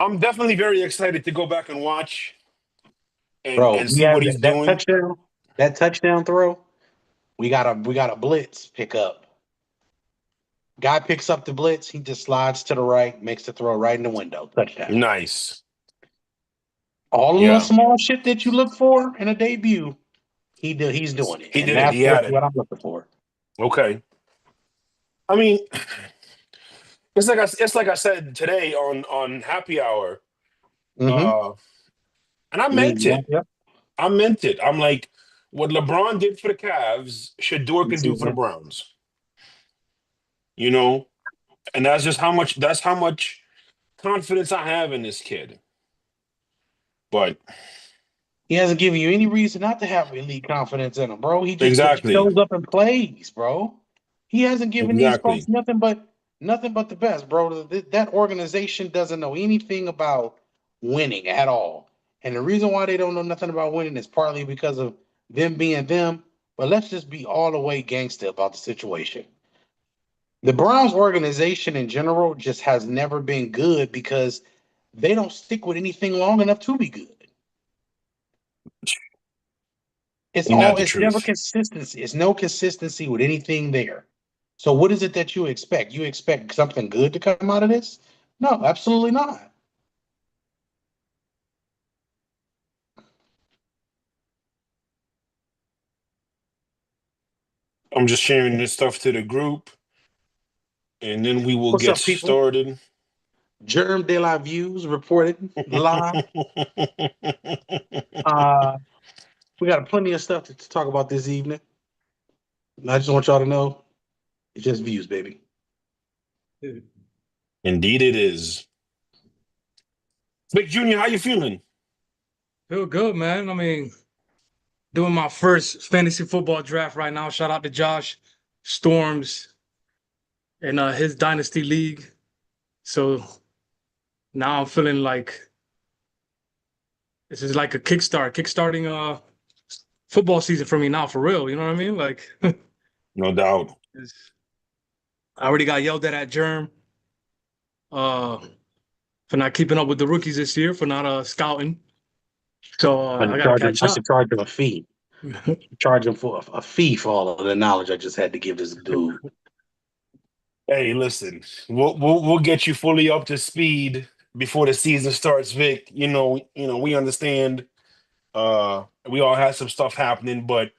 I'm definitely very excited to go back and watch Bro, and he see has what he's that doing. touchdown. That touchdown throw. We got a blitz pick up. Guy picks up the blitz. He just slides to the right, makes the throw right in the window. Touchdown. Nice. All the little Yeah, small shit that you look for in a debut, he's doing it, he and did it. that's He had it. what I'm looking for. Okay. I mean, it's like I said today on Happy Hour, Mm-hmm. uh, and I meant it. Yep. I meant it. I'm like, what LeBron did for the Cavs, Shador can do for the Browns. You know, and that's how much confidence I have in this kid. But He hasn't given you any reason not to have elite confidence in him, bro. He exactly, shows up and plays, bro. He hasn't given these folks exactly. nothing but the best, bro. That organization doesn't know anything about winning at all. And the reason why they don't know nothing about winning is partly because of them being them. But let's just be all the way gangster about the situation. The Browns organization in general just has never been good because they don't stick with anything long enough to be good. You're not the It's never truth. consistency. It's no consistency with anything there. So what is it that you expect? You expect something good to come out of this? No, absolutely not. I'm just sharing this stuff to the group, and then we will What's get up, people? started. Germ de la Views reported live. Uh, we got plenty of stuff to talk about this evening. And I just want y'all to know it's just views, baby. Indeed, it is. Big Junior, how you feeling? Feel good, man. I mean, doing my first fantasy football draft right now. Shout out to Josh Storms and his Dynasty League. So now I'm feeling like this is like a kickstarting football season for me now for real. You know what I mean? Like No doubt. I already got yelled at Germ uh for not keeping up with the rookies this year, for not scouting. So I gotta catch I up. should charge him a fee. Charge him for a fee for all of the knowledge I just had to give this dude. Hey, listen, we'll get you fully up to speed before the season starts, Vic. We understand. We all had some stuff happening, but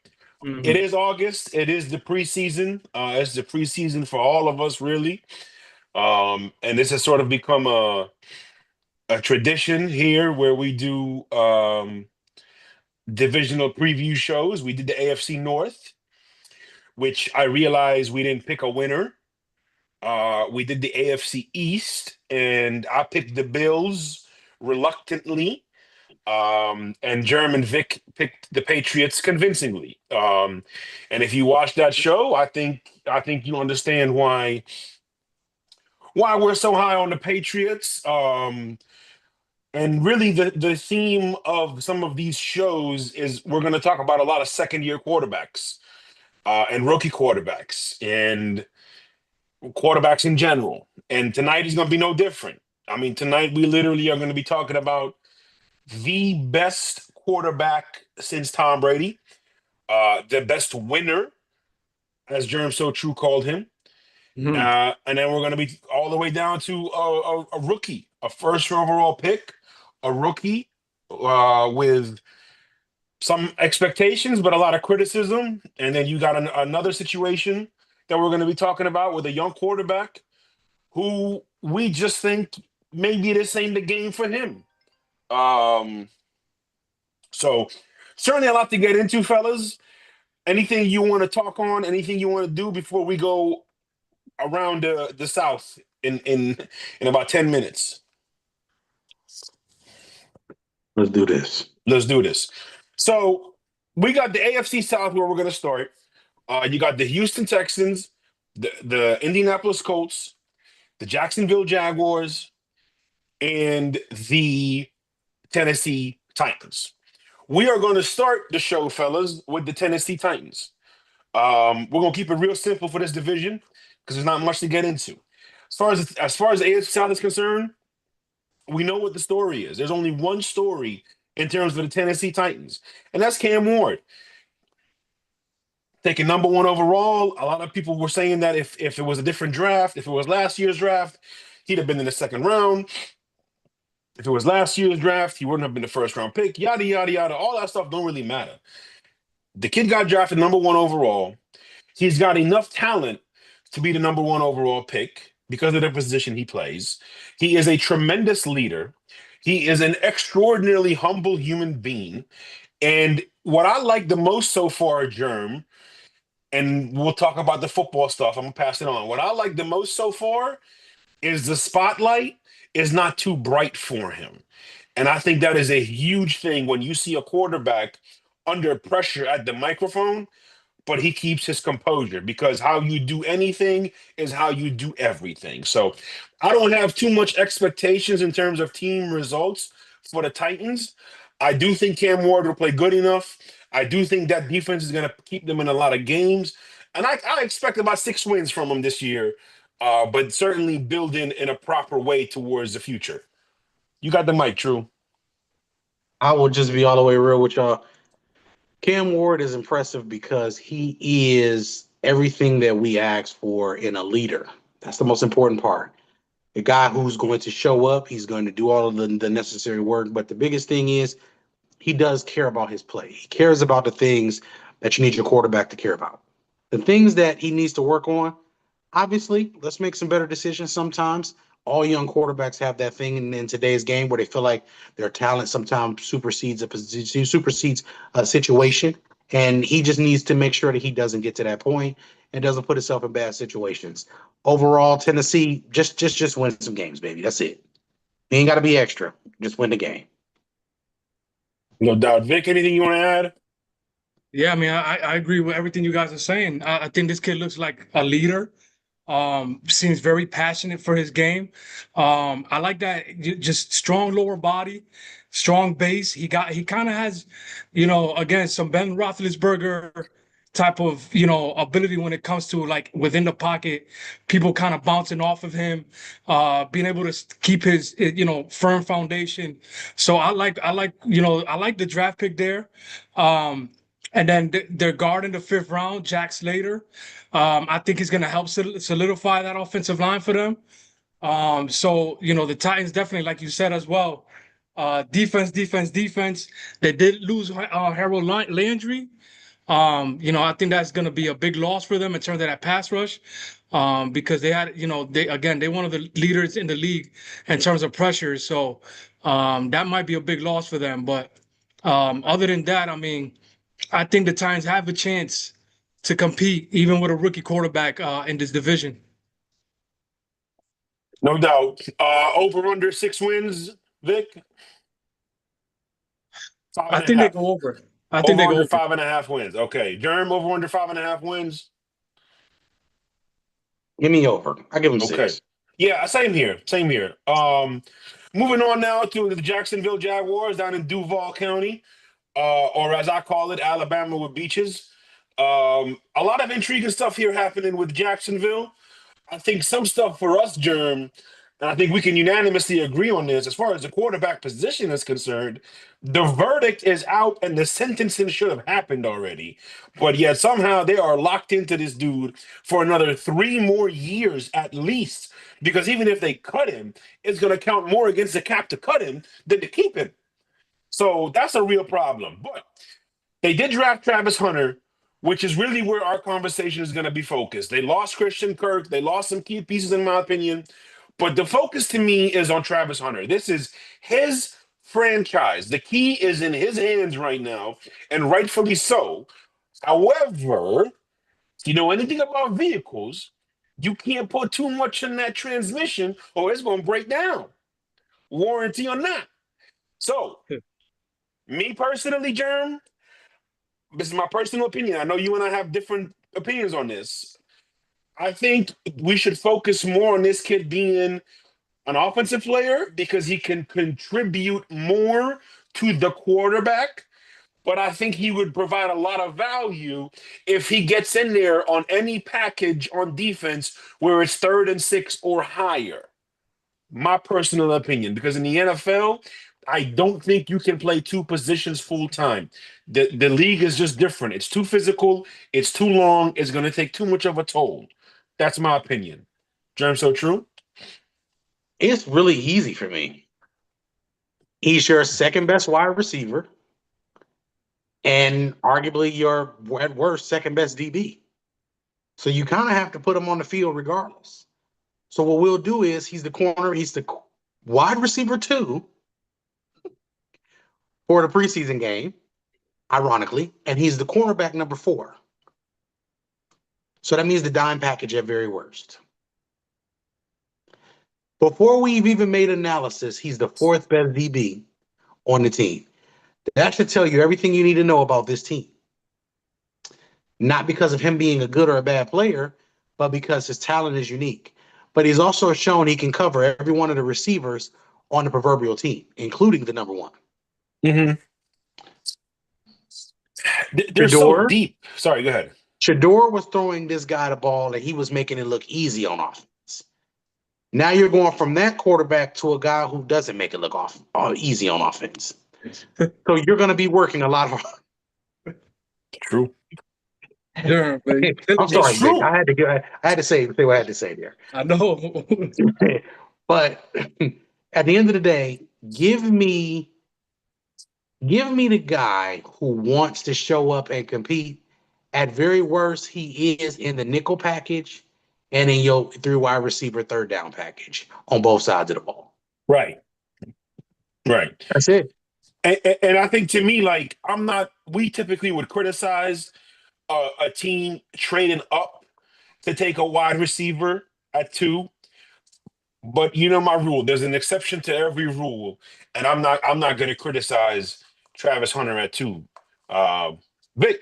it Mhm. is August. It is the preseason. It's the preseason for all of us, really. And this has sort of become a tradition here where we do divisional preview shows. We did the AFC North, which I realized we didn't pick a winner. We did the AFC East, and I picked the Bills reluctantly. And German Vic picked the Patriots convincingly. And if you watch that show, I think you understand why we're so high on the Patriots. And really, the theme of some of these shows is we're going to talk about a lot of second year quarterbacks and rookie quarterbacks and quarterbacks in general. And tonight is going to be no different. I mean, tonight we literally are going to be talking about the best quarterback since Tom Brady, the best winner, as Germ So True called him. Mhm. And then we're going to be all the way down to a rookie, a first overall pick, a rookie with some expectations, but a lot of criticism. And then you got another situation that we're going to be talking about with a young quarterback who we just think maybe this ain't the game for him. Um, so certainly a lot to get into, fellas. Anything you want to talk on? Anything you want to do before we go around the South in about 10 minutes? Let's do this. Let's do this. So we got the AFC South where we're going to start. You got the Houston Texans, the Indianapolis Colts, the Jacksonville Jaguars, and the Tennessee Titans. We are going to start the show, fellas, with the Tennessee Titans. We're going to keep it real simple for this division because there's not much to get into. As far as the AFC South is concerned, We know what the story is. There's only one story in terms of the Tennessee Titans, and that's Cam Ward taking number one overall. A lot of people were saying that if it was a different draft, if it was last year's draft, he'd have been in the second round. If it was last year's draft, he wouldn't have been the first round pick. Yada yada yada. All that stuff don't really matter. The kid got drafted number one overall. He's got enough talent to be the number one overall pick because of the position he plays. He is a tremendous leader. He is an extraordinarily humble human being. And what I like the most so far, Germ, and we'll talk about the football stuff. I'm gonna pass it on. What I like the most so far is the spotlight is not too bright for him. And I think that is a huge thing when you see a quarterback under pressure at the microphone, but he keeps his composure because how you do anything is how you do everything. So I don't have too much expectations in terms of team results for the Titans. I do think Cam Ward will play good enough. I do think that defense is going to keep them in a lot of games. And I expect about 6 wins from them this year, but certainly building in a proper way towards the future. You got the mic, True. I will just be all the way real with y'all. Cam Ward is impressive because he is everything that we ask for in a leader. That's the most important part. A guy who's going to show up, he's going to do all of the necessary work. But the biggest thing is he does care about his play. He cares about the things that you need your quarterback to care about. The things that he needs to work on, obviously, let's make some better decisions sometimes. All young quarterbacks have that thing in today's game where they feel like their talent sometimes supersedes a position, supersedes a situation, and he just needs to make sure that he doesn't get to that point and doesn't put himself in bad situations. Overall, Tennessee just win some games, baby. That's it. You ain't got to be extra. Just win the game. No doubt. Vic, anything you want to add? Yeah, I mean, I agree with everything you guys are saying. I think this kid looks like a leader. Seems very passionate for his game. I like that just strong lower body, strong base. He kind of has, again, some Ben Roethlisberger type of, ability when it comes to like within the pocket, people kind of bouncing off of him, being able to keep his, firm foundation. So I like the draft pick there. And then their guard in the fifth round, Jack Slater. I think he's going to help solidify that offensive line for them. So, the Titans definitely, like you said as well, defense. They did lose Harold Landry. I think that's going to be a big loss for them in terms of that pass rush, because they had, they're one of the leaders in the league in terms of pressure. So that might be a big loss for them. But other than that, I mean, I think the Titans have a chance to compete, even with a rookie quarterback in this division. No doubt. Over under 6 wins, Vic? Five I and a think they half. go over. I think Over they go under over. 5.5 wins. Okay. Germ, over under 5.5 wins. Give me over. I give him Okay. 6. Yeah, same here. Same here. Moving on now to the Jacksonville Jaguars down in Duval County, or as I call it, Alabama with beaches. A lot of intriguing stuff here happening with Jacksonville. I think some stuff for us, Germ, and I think we can unanimously agree on this. As far as the quarterback position is concerned, the verdict is out and the sentencing should have happened already. But yet somehow they are locked into this dude for another 3 more years at least. Because even if they cut him, it's going to count more against the cap to cut him than to keep him. So that's a real problem. But they did draft Travis Hunter, which is really where our conversation is going to be focused. They lost Christian Kirk. They lost some key pieces, in my opinion. But the focus to me is on Travis Hunter. This is his franchise. The key is in his hands right now, and rightfully so. However, you know anything about vehicles, you can't put too much in that transmission or it's going to break down. Warranty on that. So, me personally, Germ, this is my personal opinion. I know you and I have different opinions on this. I think we should focus more on this kid being an offensive player because he can contribute more to the quarterback. But I think he would provide a lot of value if he gets in there on any package on defense where it's 3rd and 6 or higher. My personal opinion, because in the NFL, I don't think you can play two positions full time. The league is just different. It's too physical. It's too long. It's going to take too much of a toll. That's my opinion. Germ, so true. It's really easy for me. He's your second best wide receiver, and arguably your at worst second best DB. So you kind of have to put him on the field regardless. So what we'll do is he's the corner, he's the wide receiver 2 for the preseason game, ironically, and he's the cornerback number 4. So that means the dime package at very worst. Before we've even made analysis, he's the 4th best DB on the team. That should tell you everything you need to know about this team. Not because of him being a good or a bad player, but because his talent is unique. But he's also shown he can cover every one of the receivers on the proverbial team, including the number 1. Mm-hmm. They're so deep. Sorry, go ahead. Shedeur was throwing this guy the ball and he was making it look easy on offense. Now you're going from that quarterback to a guy who doesn't make it look easy on offense. So you're going to be working a lot harder. True. Yeah, I'm sorry, Vic. I had to say what I had to say there. I know. But at the end of the day, give me the guy who wants to show up and compete. At very worst, he is in the nickel package and in your 3 wide receiver third down package on both sides of the ball. Right. That's it. And I think, to me, like, we typically would criticize a team trading up to take a wide receiver at 2. But you know my rule. There's an exception to every rule, and I'm not going to criticize Travis Hunter at 2. Vic.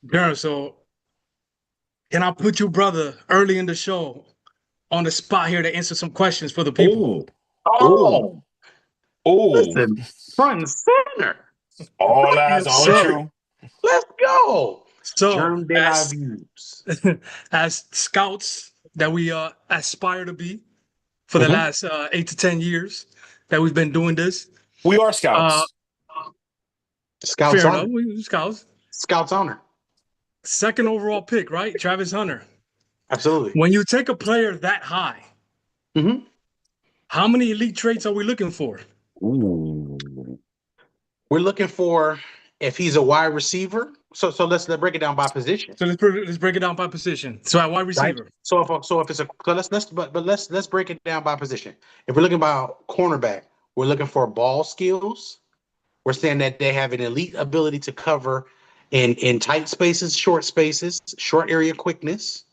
Darren, so can I put you, brother, early in the show on the spot here to answer some questions for the people? Oh. Listen, front and center. All eyes on you. Let's go. So, as scouts that we aspire to be for the last 8 to 10 years that we've been doing this, we are scouts. Scouts fair honor. enough. Scouts. Scouts honor. 2nd overall pick, right? Travis Hunter. Absolutely. When you take a player that high, how many elite traits are we looking for? Ooh. We're looking for, if he's a wide receiver. So let's break it down by position. So let's break it down by position. So at wide receiver. Right? So if it's let's break it down by position. If we're looking about cornerback, we're looking for ball skills. We're saying that they have an elite ability to cover in tight spaces, short area quickness.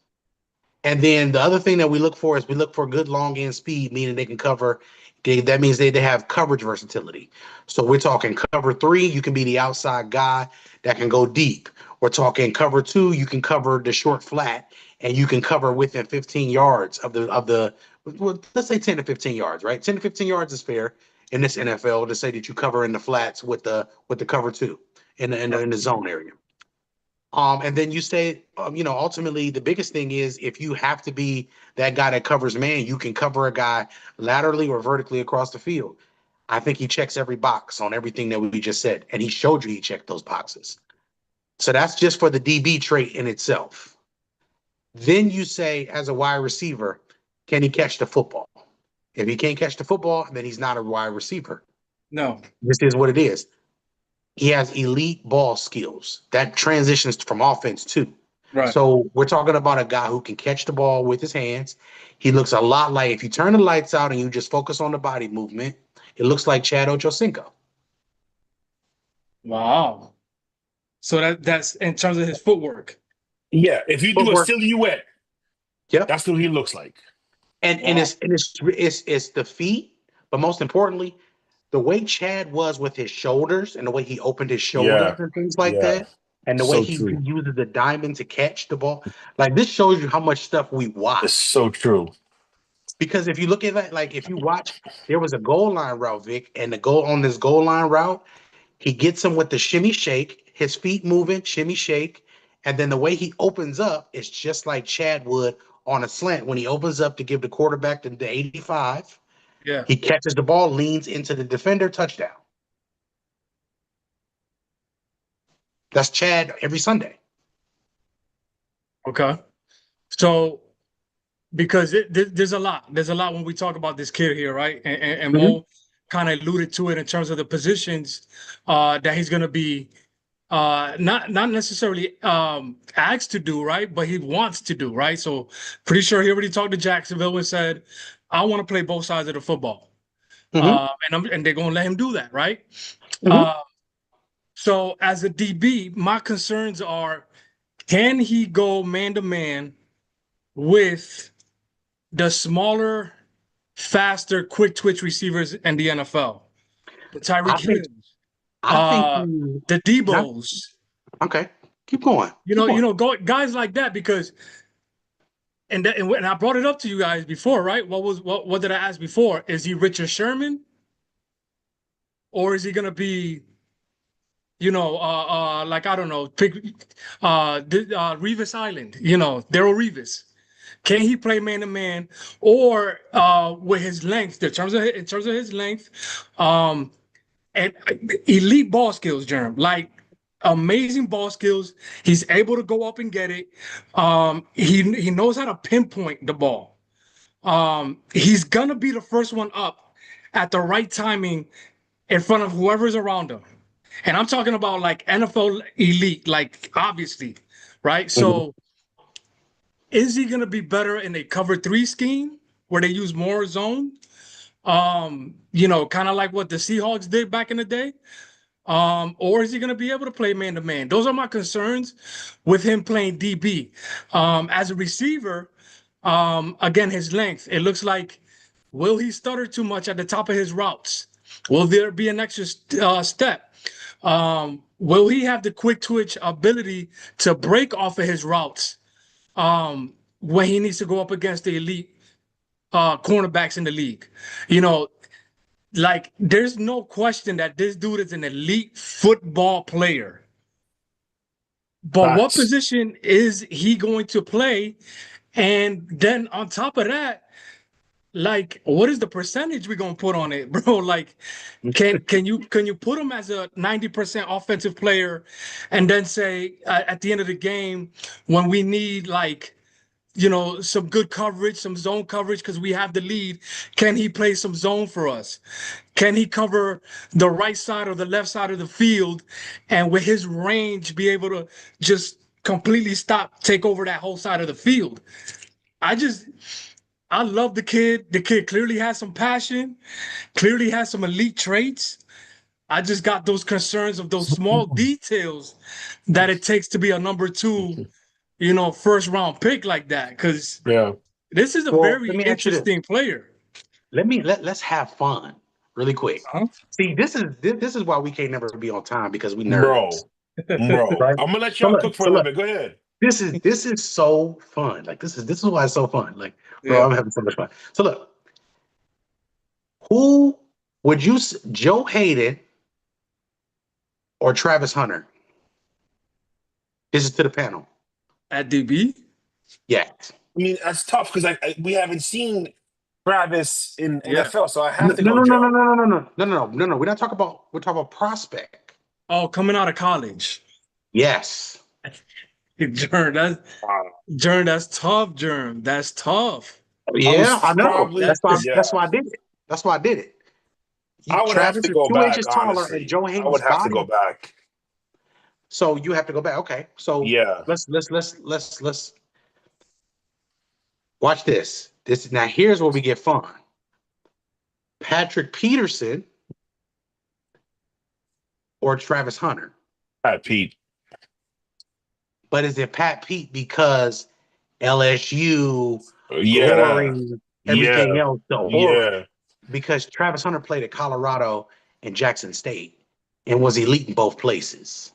And then the other thing that we look for is good long end speed, meaning they can cover. That means they have coverage versatility. So we're talking cover 3, you can be the outside guy that can go deep. We're talking cover 2, you can cover the short flat, and you can cover within 15 yards of the let's say 10 to 15 yards, right? 10 to 15 yards is fair in this NFL to say that you cover in the flats with the cover 2 in the zone area. And then you say, ultimately the biggest thing is if you have to be that guy that covers man, you can cover a guy laterally or vertically across the field. I think he checks every box on everything that we just said, and he showed you he checked those boxes. So that's just for the DB trait in itself. Then you say, as a wide receiver, can he catch the football? If he can't catch the football, then he's not a wide receiver. No. This is what it is. He has elite ball skills. That transitions from offense too. Right. So we're talking about a guy who can catch the ball with his hands. He looks a lot like, if you turn the lights out and you just focus on the body movement, it looks like Chad Ochocinco. Wow. So that's in terms of his footwork. Yeah, if you do a silhouette, that's what he looks like. And it's the feet, but most importantly, the way Chad was with his shoulders and the way he opened his shoulders and things like that, and the way he uses the diamond to catch the ball, like this shows you how much stuff we watch. It's so true. Because if you look at that, like if you watch, there was a goal line route, Vic, and on this goal line route, he gets him with the shimmy shake, his feet moving, shimmy shake, and then the way he opens up is just like Chad would on a slant when he opens up to give the quarterback the 85. Yeah. He catches the ball, leans into the defender, touchdown. That's Chad every Sunday. Okay. So because there's a lot. There's a lot when we talk about this kid here, right? And Mo kind of alluded to it in terms of the positions that he's going to be not necessarily asked to do, right? But he wants to do, right? So pretty sure he already talked to Jacksonville and said, I want to play both sides of the football. And they're going to let him do that, right? So as a DB, my concerns are, can he go man-to-man with the smaller, faster, quick twitch receivers in the NFL? The Tyreek Hills, the Debos. Okay, keep going. Guys like that, because and I brought it up to you guys before, right? What did I ask before? Is he Richard Sherman, or is he gonna be, like, I don't know, pick Revis Island, Darrelle Revis? Can he play man to man, or with his length, in terms of his length, and elite ball skills, Jerm, like amazing ball skills. He's able to go up and get it. He knows how to pinpoint the ball. He's gonna be the first one up at the right timing in front of whoever's around him. And I'm talking about like NFL elite, like, obviously, right? So is he going to be better in a cover 3 scheme where they use more zone? Kind of like what the Seahawks did back in the day? Or is he going to be able to play man-to-man? Those are my concerns with him playing DB. As a receiver, again, his length. It looks like, will he stutter too much at the top of his routes? Will there be an extra step? Will he have the quick twitch ability to break off of his routes when he needs to go up against the elite cornerbacks in the league? Like, there's no question that this dude is an elite football player. But what position is he going to play? And then on top of that, like, what is the percentage we're gonna put on it, bro? Like, can you put him as a 90% offensive player, and then say at the end of the game, when we need, like, some good coverage, some zone coverage, because we have the lead, can he play some zone for us? Can he cover the right side or the left side of the field, and with his range be able to just completely take over that whole side of the field? I love the kid. The kid clearly has some passion, clearly has some elite traits. I just got those concerns of those small details that it takes to be a number 2, first round pick like that. Because this is a very interesting player. Let's have fun really quick. See, this is why we can't never be on time, because we nerds. Bro. Right? I'm gonna let y'all cook for a little bit. Go ahead. This is so fun. Like, this is why it's so fun. Like, bro, I'm having so much fun. So look, who would you, Joe Hayden or Travis Hunter? This is to the panel. At DB? Yeah. I mean, that's tough because we haven't seen Travis in NFL, so I have to go. No. We're talking about prospect. Oh, coming out of college. Yes. Germ, that's tough, Germ. That's tough. Yeah, I know. That's why I did it. That's why I did it. I would have to go back. 2 inches taller, and Joe Hayden's I would have body. to go back. So you have to go back. Okay. So let's watch this. Now here's where we get fun. Patrick Peterson or Travis Hunter? Pat Pete. But is it Pat Pete because LSU, glory, everything else? Or because Travis Hunter played at Colorado and Jackson State and was elite in both places?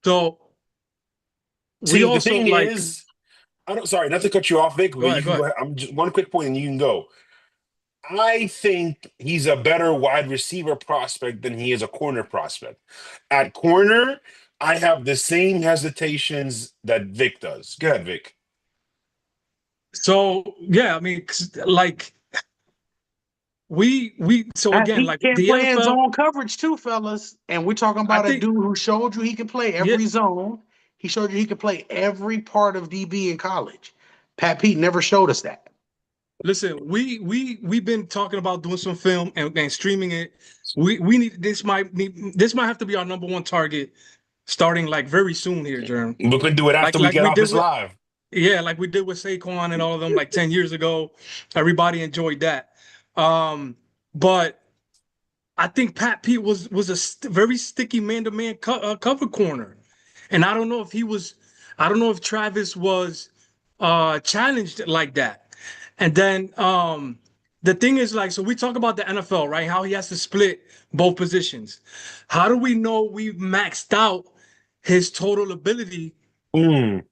So, the thing is, sorry, not to cut you off, Vic. Go ahead. I'm just one quick point, and you can go. I think he's a better wide receiver prospect than he is a corner prospect. At corner, I have the same hesitations that Vic does. Go ahead, Vic. So yeah, I mean, 'cause, like so And again, he like can the play in NFL, zone coverage too, fellas. And we're talking I about a think, dude who showed you he can play yeah. every zone. He showed you he could play every part of DB in college. Pat Pete never showed us that. Listen, we've been talking about doing some film and streaming it. We need this might have to be our number one target starting like very soon here, Jerm. We could do it after we Like get we off did this with live. like we did with Saquon and all of them like 10 years ago. Everybody enjoyed that. But I think Pat Pete was a very sticky man-to-man cover corner, and I don't know if Travis was challenged like that. And then the thing is like, so we talk about the NFL, right? How he has to split both positions. How do we know we've maxed out his total ability Mm,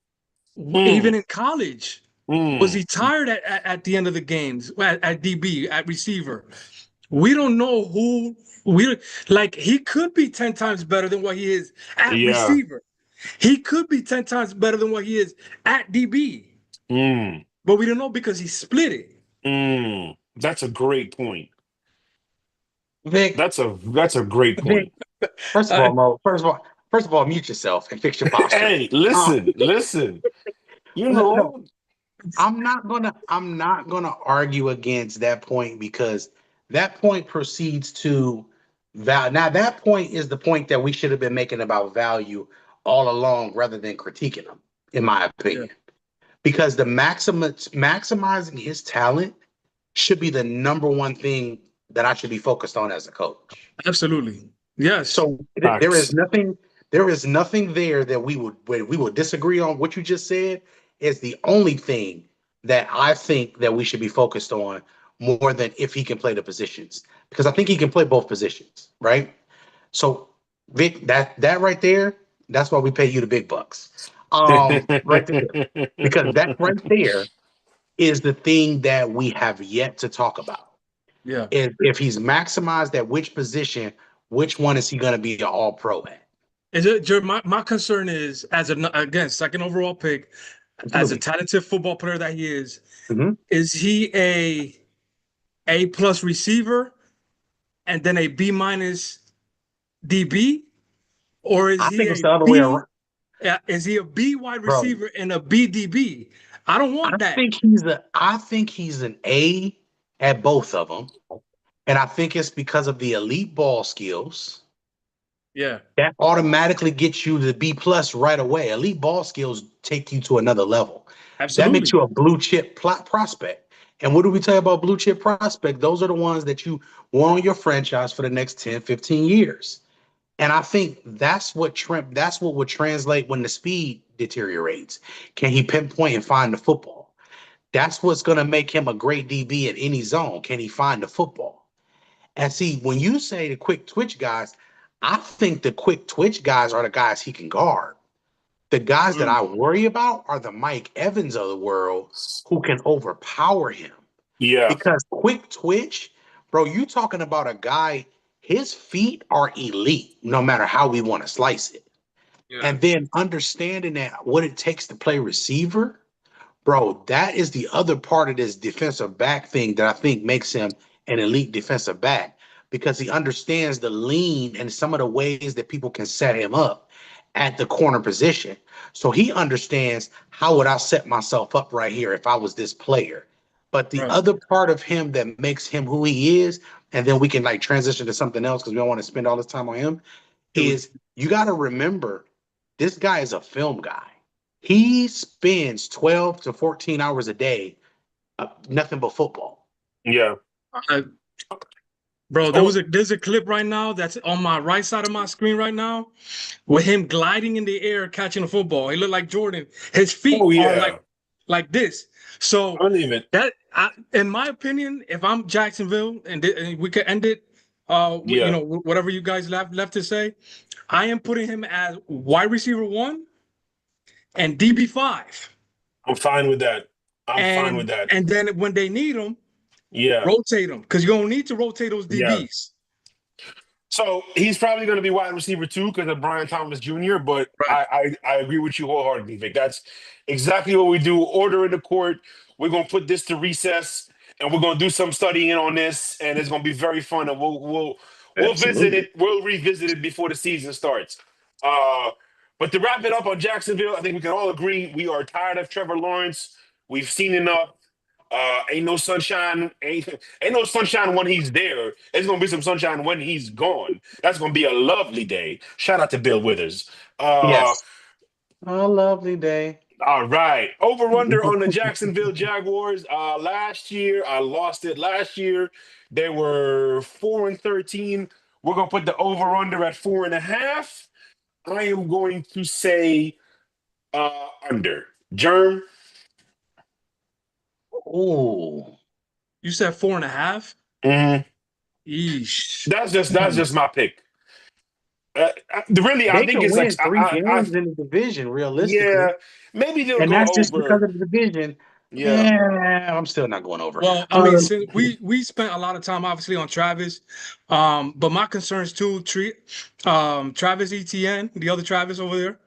mm, even in college? Was mm. he tired at the end of the games at DB, at receiver? We don't know who we like. He could be 10 times better than what he is at Yeah. receiver. He could be 10 times better than what he is at DB, Mm, but we don't know because he split it. mm. That's a great point. Vic, That's a great Vic, point. first of Uh, all, Mo, first of all, mute yourself and fix your posture. Hey, Um, listen. You no, know, I'm not gonna argue against that point because that point proceeds to value. Now that point is the point that we should have been making about value all along rather than critiquing him, in my yeah, opinion. Because the maximizing his talent should be the number one thing that I should be focused on as a coach. absolutely. Yes, So there is facts. nothing there that we would disagree on. What you just said is the only thing that I think that we should be focused on more than if he can play the positions, because I think he can play both positions, right? So Vic, that right there, that's why we pay you the big bucks. Right there, because that right there is the thing that we have yet to talk about. yeah. If he's maximized at which position, which one is he going to be an all pro at? Is it my concern is as again second overall pick, as a Absolutely. talented football player that he Mhm. is he A plus receiver and then a B minus DB, or is I he think it's a the other way B? around, Is he a B wide bro. receiver and a B DB? I don't want that. I think he's an A at both of them, and I think it's because of the elite ball skills Yeah, that automatically gets you to B plus right away. Elite ball skills take you to another level. That makes absolutely. you a blue chip prospect. And what do we tell you about blue chip prospect? Those are the ones that you want on your franchise for the next 10, 15 years. And I think that's what would translate when the speed deteriorates. Can he pinpoint and find the football? That's what's going to make him a great DB in any zone. Can he find the football? And see, when you say the quick twitch guys, I think the quick twitch guys are the guys he can guard. The guys that Mm, I worry about are the Mike Evans of the world who can overpower him. Yeah. Because quick twitch, bro, you talking about a guy, his feet are elite, no matter how we want to slice it. yeah, And then understanding that what it takes to play receiver, bro, that is the other part of this defensive back thing that I think makes him an elite defensive back because he understands the lean and some of the ways that people can set him up at the corner position. So he understands how would I set myself up right here if I was this player. But the right. other part of him that makes him who he is, and then we can like transition to something else because we don't want to spend all this time on him, is you got to remember this guy is a film guy. He spends 12 to 14 hours a day, nothing but football. Yeah. Uh, Bro, So, there's a clip right now that's on my right side of my screen right now with him gliding in the air catching a football. He looked like Jordan. His feet oh are yeah. like this. So Uneven. in my opinion, if I'm Jacksonville and we could end it, Yeah. whatever you guys left to say, I am putting him as wide receiver one and DB5, I'm fine with that. I'm fine with that. and then when they need him, Yeah. rotate them because you're gonna need to rotate those Yeah. DBs. So he's probably going to be wide receiver too because of Brian Thomas Jr. But Right. I agree with you wholeheartedly, Vic. That's exactly what we do. Order in the court. we're gonna put this to recess, and we're gonna do some studying on this, and it's gonna be very fun, and we'll visit Absolutely. it. We'll revisit it before the season starts. Uh, but to wrap it up on Jacksonville, I think we can all agree we are tired of Trevor Lawrence. We've seen enough. Ain't no sunshine. Ain't no sunshine when he's there. It's gonna be some sunshine when he's gone. That's gonna be a lovely day. Shout out to Bill Withers. Uh, Yes. A lovely day. all right. Over under on the Jacksonville Jaguars. Last year, I lost it. Last year, they were 4-13. We're gonna put the over under at 4.5. I am going to say under. Germ. Ooh. You said 4.5? Mhm. Eesh. That's just my pick. Really, I They think can it's like win three I games in the division, yeah, realistically. maybe they'll And go that's just because over. of the division. Yeah, Yeah, I'm still not going over. Well, I mean, since we spent a lot of time obviously on Travis, but my concerns too, Travis Etienne, the other Travis over there.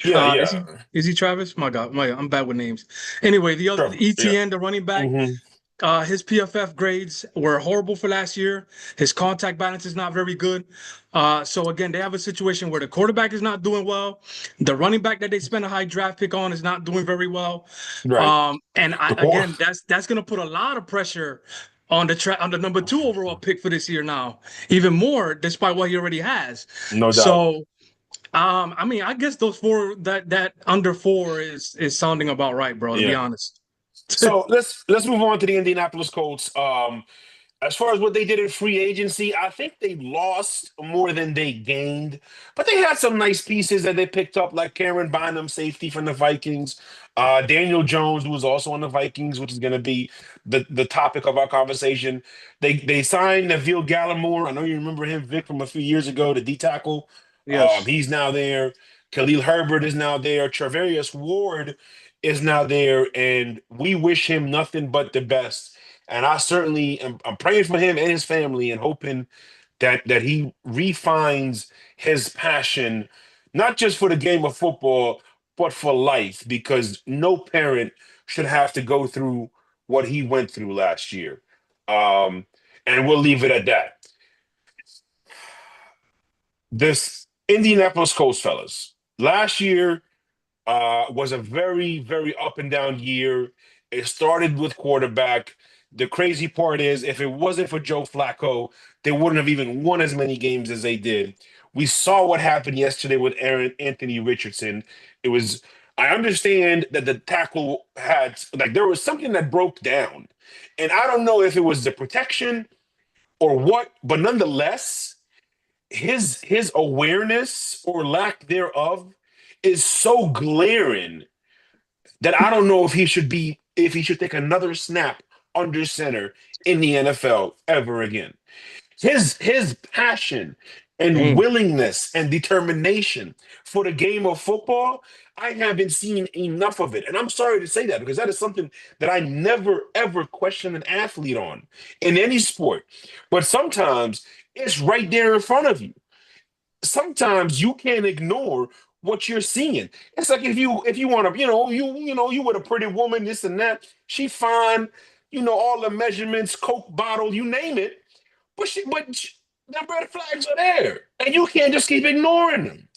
yeah, Is yeah. he Travis? My God, I'm bad with names. Anyway, the other Trevor. Yeah. Etienne, the running back, Hmm. his PFF grades were horrible for last year. His contact balance is not very good. So again, they have a situation where the quarterback is not doing well. The running back that they spent a high draft pick on is not doing very well. Right. And The core. again, that's going to put a lot of pressure on the number 2 overall pick for this year now, even more despite what he already has. No doubt. So I mean, I guess those four that under 4 is sounding about right, bro, to be Yeah. honest. So let's move on to the Indianapolis Colts. As far as what they did in free agency, I think they lost more than they gained, but they had some nice pieces that they picked up, like Karen Bynum, safety from the Vikings, Daniel Jones, who was also on the Vikings, which is going to be the topic of our conversation. They signed Neville Gallimore. I know you remember him, Vic, from a few years ago, the D tackle. Yes. He's now there. Khalil Herbert is now there. Travarius Ward is now there, and we wish him nothing but the best. And I certainly am I'm praying for him and his family and hoping that he refines his passion, not just for the game of football, but for life, because no parent should have to go through what he went through last year. Um, and we'll leave it at that. This Indianapolis Colts, fellas, last year was a very, very up and down year. It started with quarterback. The crazy part is, if it wasn't for Joe Flacco, they wouldn't have even won as many games as they did. We saw what happened yesterday with Aaron Anthony Richardson. It was, I understand that the tackle had, like, there was something that broke down. And I don't know if it was the protection or what, but nonetheless, his awareness or lack thereof is so glaring that I don't know if he should take another snap under center in the NFL ever again. His passion and Dang. willingness and determination for the game of football, I haven't seen enough of it. And I'm sorry to say that, because that is something that I never ever question an athlete on in any sport. But sometimes it's right there in front of you. Sometimes you can't ignore what you're seeing. It's like if you want to, you with a pretty woman, this and that, she fine, all the measurements, Coke bottle, you name it, but the red flags are there, and you can't just keep ignoring them.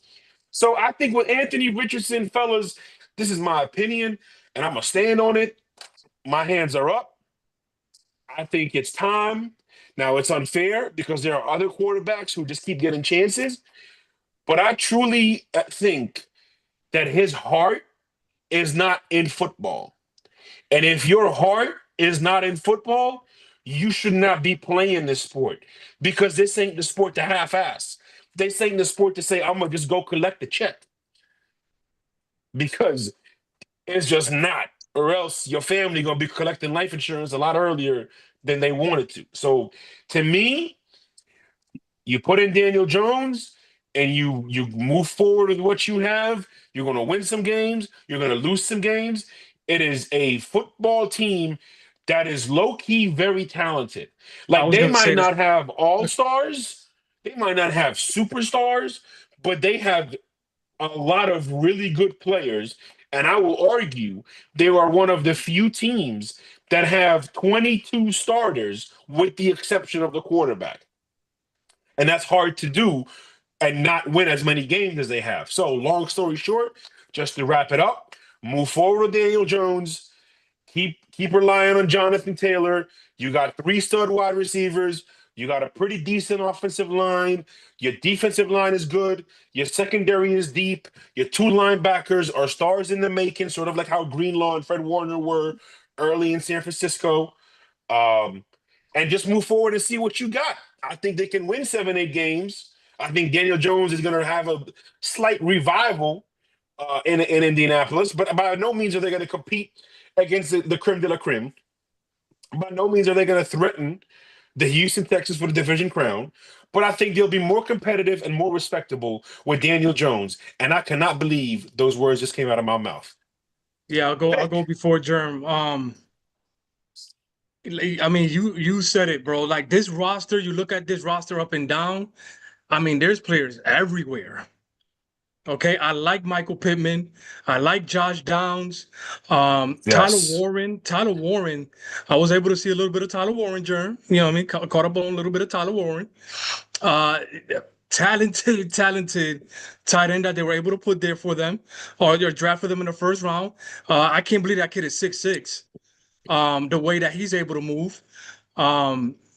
So I think with Anthony Richardson, fellas, this is my opinion, and I'm gonna stand on it. My hands are up. I think it's time. Now it's unfair because there are other quarterbacks who just keep getting chances. But I truly think that his heart is not in football. And if your heart is not in football, you should not be playing this sport, because this ain't the sport to half ass. This ain't the sport to say, I'm going to just go collect the check, because it's just not. Or else your family going to be collecting life insurance a lot earlier than they wanted to. So to me, you put in Daniel Jones and you move forward with what you have. You're going to win some games. You're going to lose some games. It is a football team that is low key very talented. I Like, was they gonna might say this. not have all stars, they might not have superstars, but they have a lot of really good players. And I will argue they are one of the few teams that have 22 starters, with the exception of the quarterback. And that's hard to do and not win as many games as they have. So, long story short, just to wrap it up, move forward with Daniel Jones. Keep relying on Jonathan Taylor. You got 3 stud wide receivers. You got a pretty decent offensive line. Your defensive line is good. Your secondary is deep. Your 2 linebackers are stars in the making, sort of like how Greenlaw and Fred Warner were early in San Francisco. And just move forward and see what you got. I think they can win 7, 8 games. I think Daniel Jones is going to have a slight revival in Indianapolis, but by no means are they going to compete against the creme de la creme. By no means are they going to threaten the Houston Texans for the division crown, but I think they'll be more competitive and more respectable with Daniel Jones. And I cannot believe those words just came out of my mouth. Yeah, I'll go before Germ. I mean, you said it, bro. Like this roster, you look at this roster up and down. I mean, there's players everywhere. Okay, I like Michael Pittman. I like Josh Downs. Tyler Yes. Warren. Tyler Warren. I was able to see a little bit of Tyler Warren, Germ. You know what I mean? Caught up on a little bit of Tyler Warren. Uh, talented tight end that they were able to put there for them, or draft for them in the first round. I can't believe that kid is 6'6". The way that he's able to move.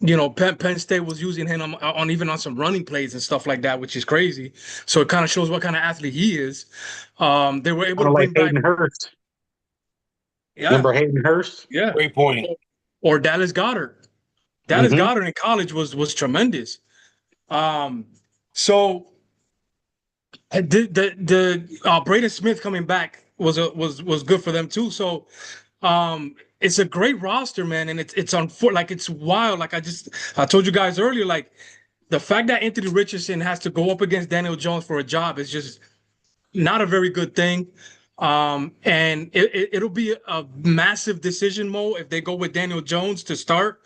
You know, Penn State was using him on even on some running plays and stuff like that, which is crazy. So it kind of shows what kind of athlete he is. They were able to bring back Hayden Hurst. Yeah. Remember Hayden Hurst? Yeah. Great point. Or Dallas Goedert. Dallas Goedert in college was tremendous. So the Braden Smith coming back was good for them too. So it's a great roster, man, and it's on foot. Like it's wild. Like I told you guys earlier, like the fact that Anthony Richardson has to go up against Daniel Jones for a job is just not a very good thing. And it'll be a massive decision, Mo, if they go with Daniel Jones to start.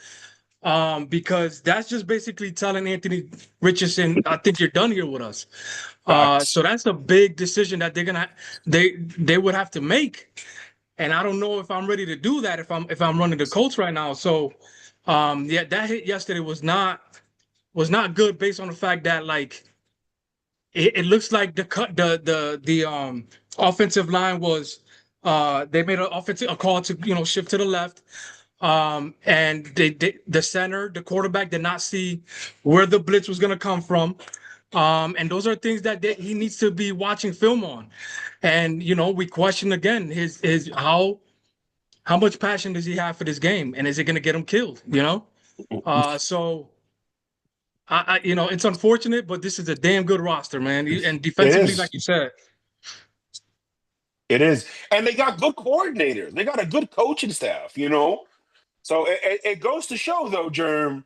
Because that's just basically telling Anthony Richardson, I think you're done here with us. So that's a big decision that they would have to make. And I don't know if I'm ready to do that if I'm running the Colts right now. So yeah, that hit yesterday was not good based on the fact that like it looks like the offensive line was they made a call to shift to the left. And the center, the quarterback did not see where the blitz was going to come from. And those are things that he needs to be watching film on. And, we question again his how much passion does he have for this game? And is it going to get him killed? So it's unfortunate, but this is a damn good roster, man. And defensively, like you said. It is. And they got good coordinators. They got a good coaching staff, So it goes to show, though, Germ,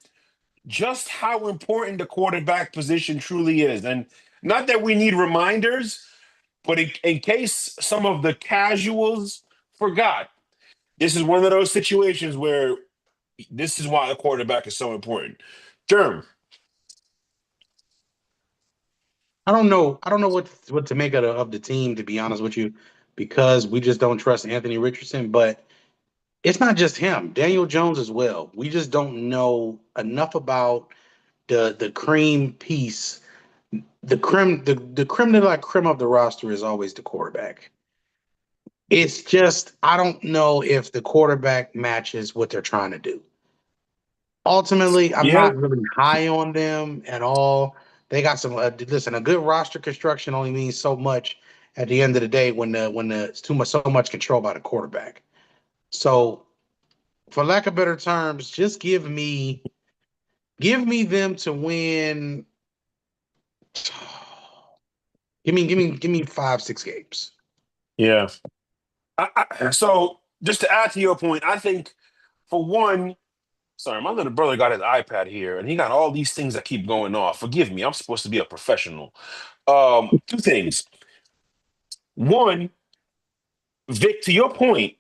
just how important the quarterback position truly is. And not that we need reminders, but in case some of the casuals forgot, this is one of those situations where this is why the quarterback is so important. Germ. I don't know what to make of the team, to be honest with you, because we just don't trust Anthony Richardson. But it's not just him, Daniel Jones as well. We just don't know enough about the cream piece. The creme de la creme of the roster is always the quarterback. It's just, I don't know if the quarterback matches what they're trying to do. Ultimately, I'm not really high on them at all. They got some, listen, a good roster construction only means so much at the end of the day when it's so much control by the quarterback. So, for lack of better terms, just give me them to win. Give me 5-6 games. Yeah. So just to add to your point, I think for one, sorry, my little brother got his iPad here and he got all these things that keep going off. Forgive me, I'm supposed to be a professional. 2 things. One, Vic, to your point,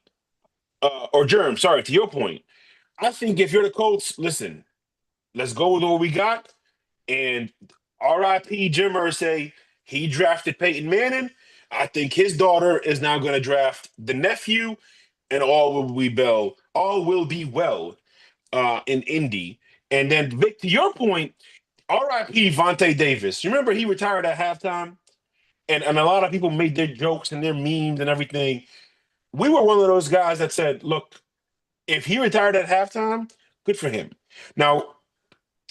or Germ, sorry, to your point, I think if you're the Colts, listen, let's go with what we got. And RIP Jim Irsay, he drafted Peyton Manning. I think his daughter is now going to draft the nephew, and all will be well in Indy. And then Vic, to your point, R.I.P. Vontae Davis. You remember he retired at halftime, and a lot of people made their jokes and their memes and everything. We were one of those guys that said, "Look, if he retired at halftime, good for him." Now,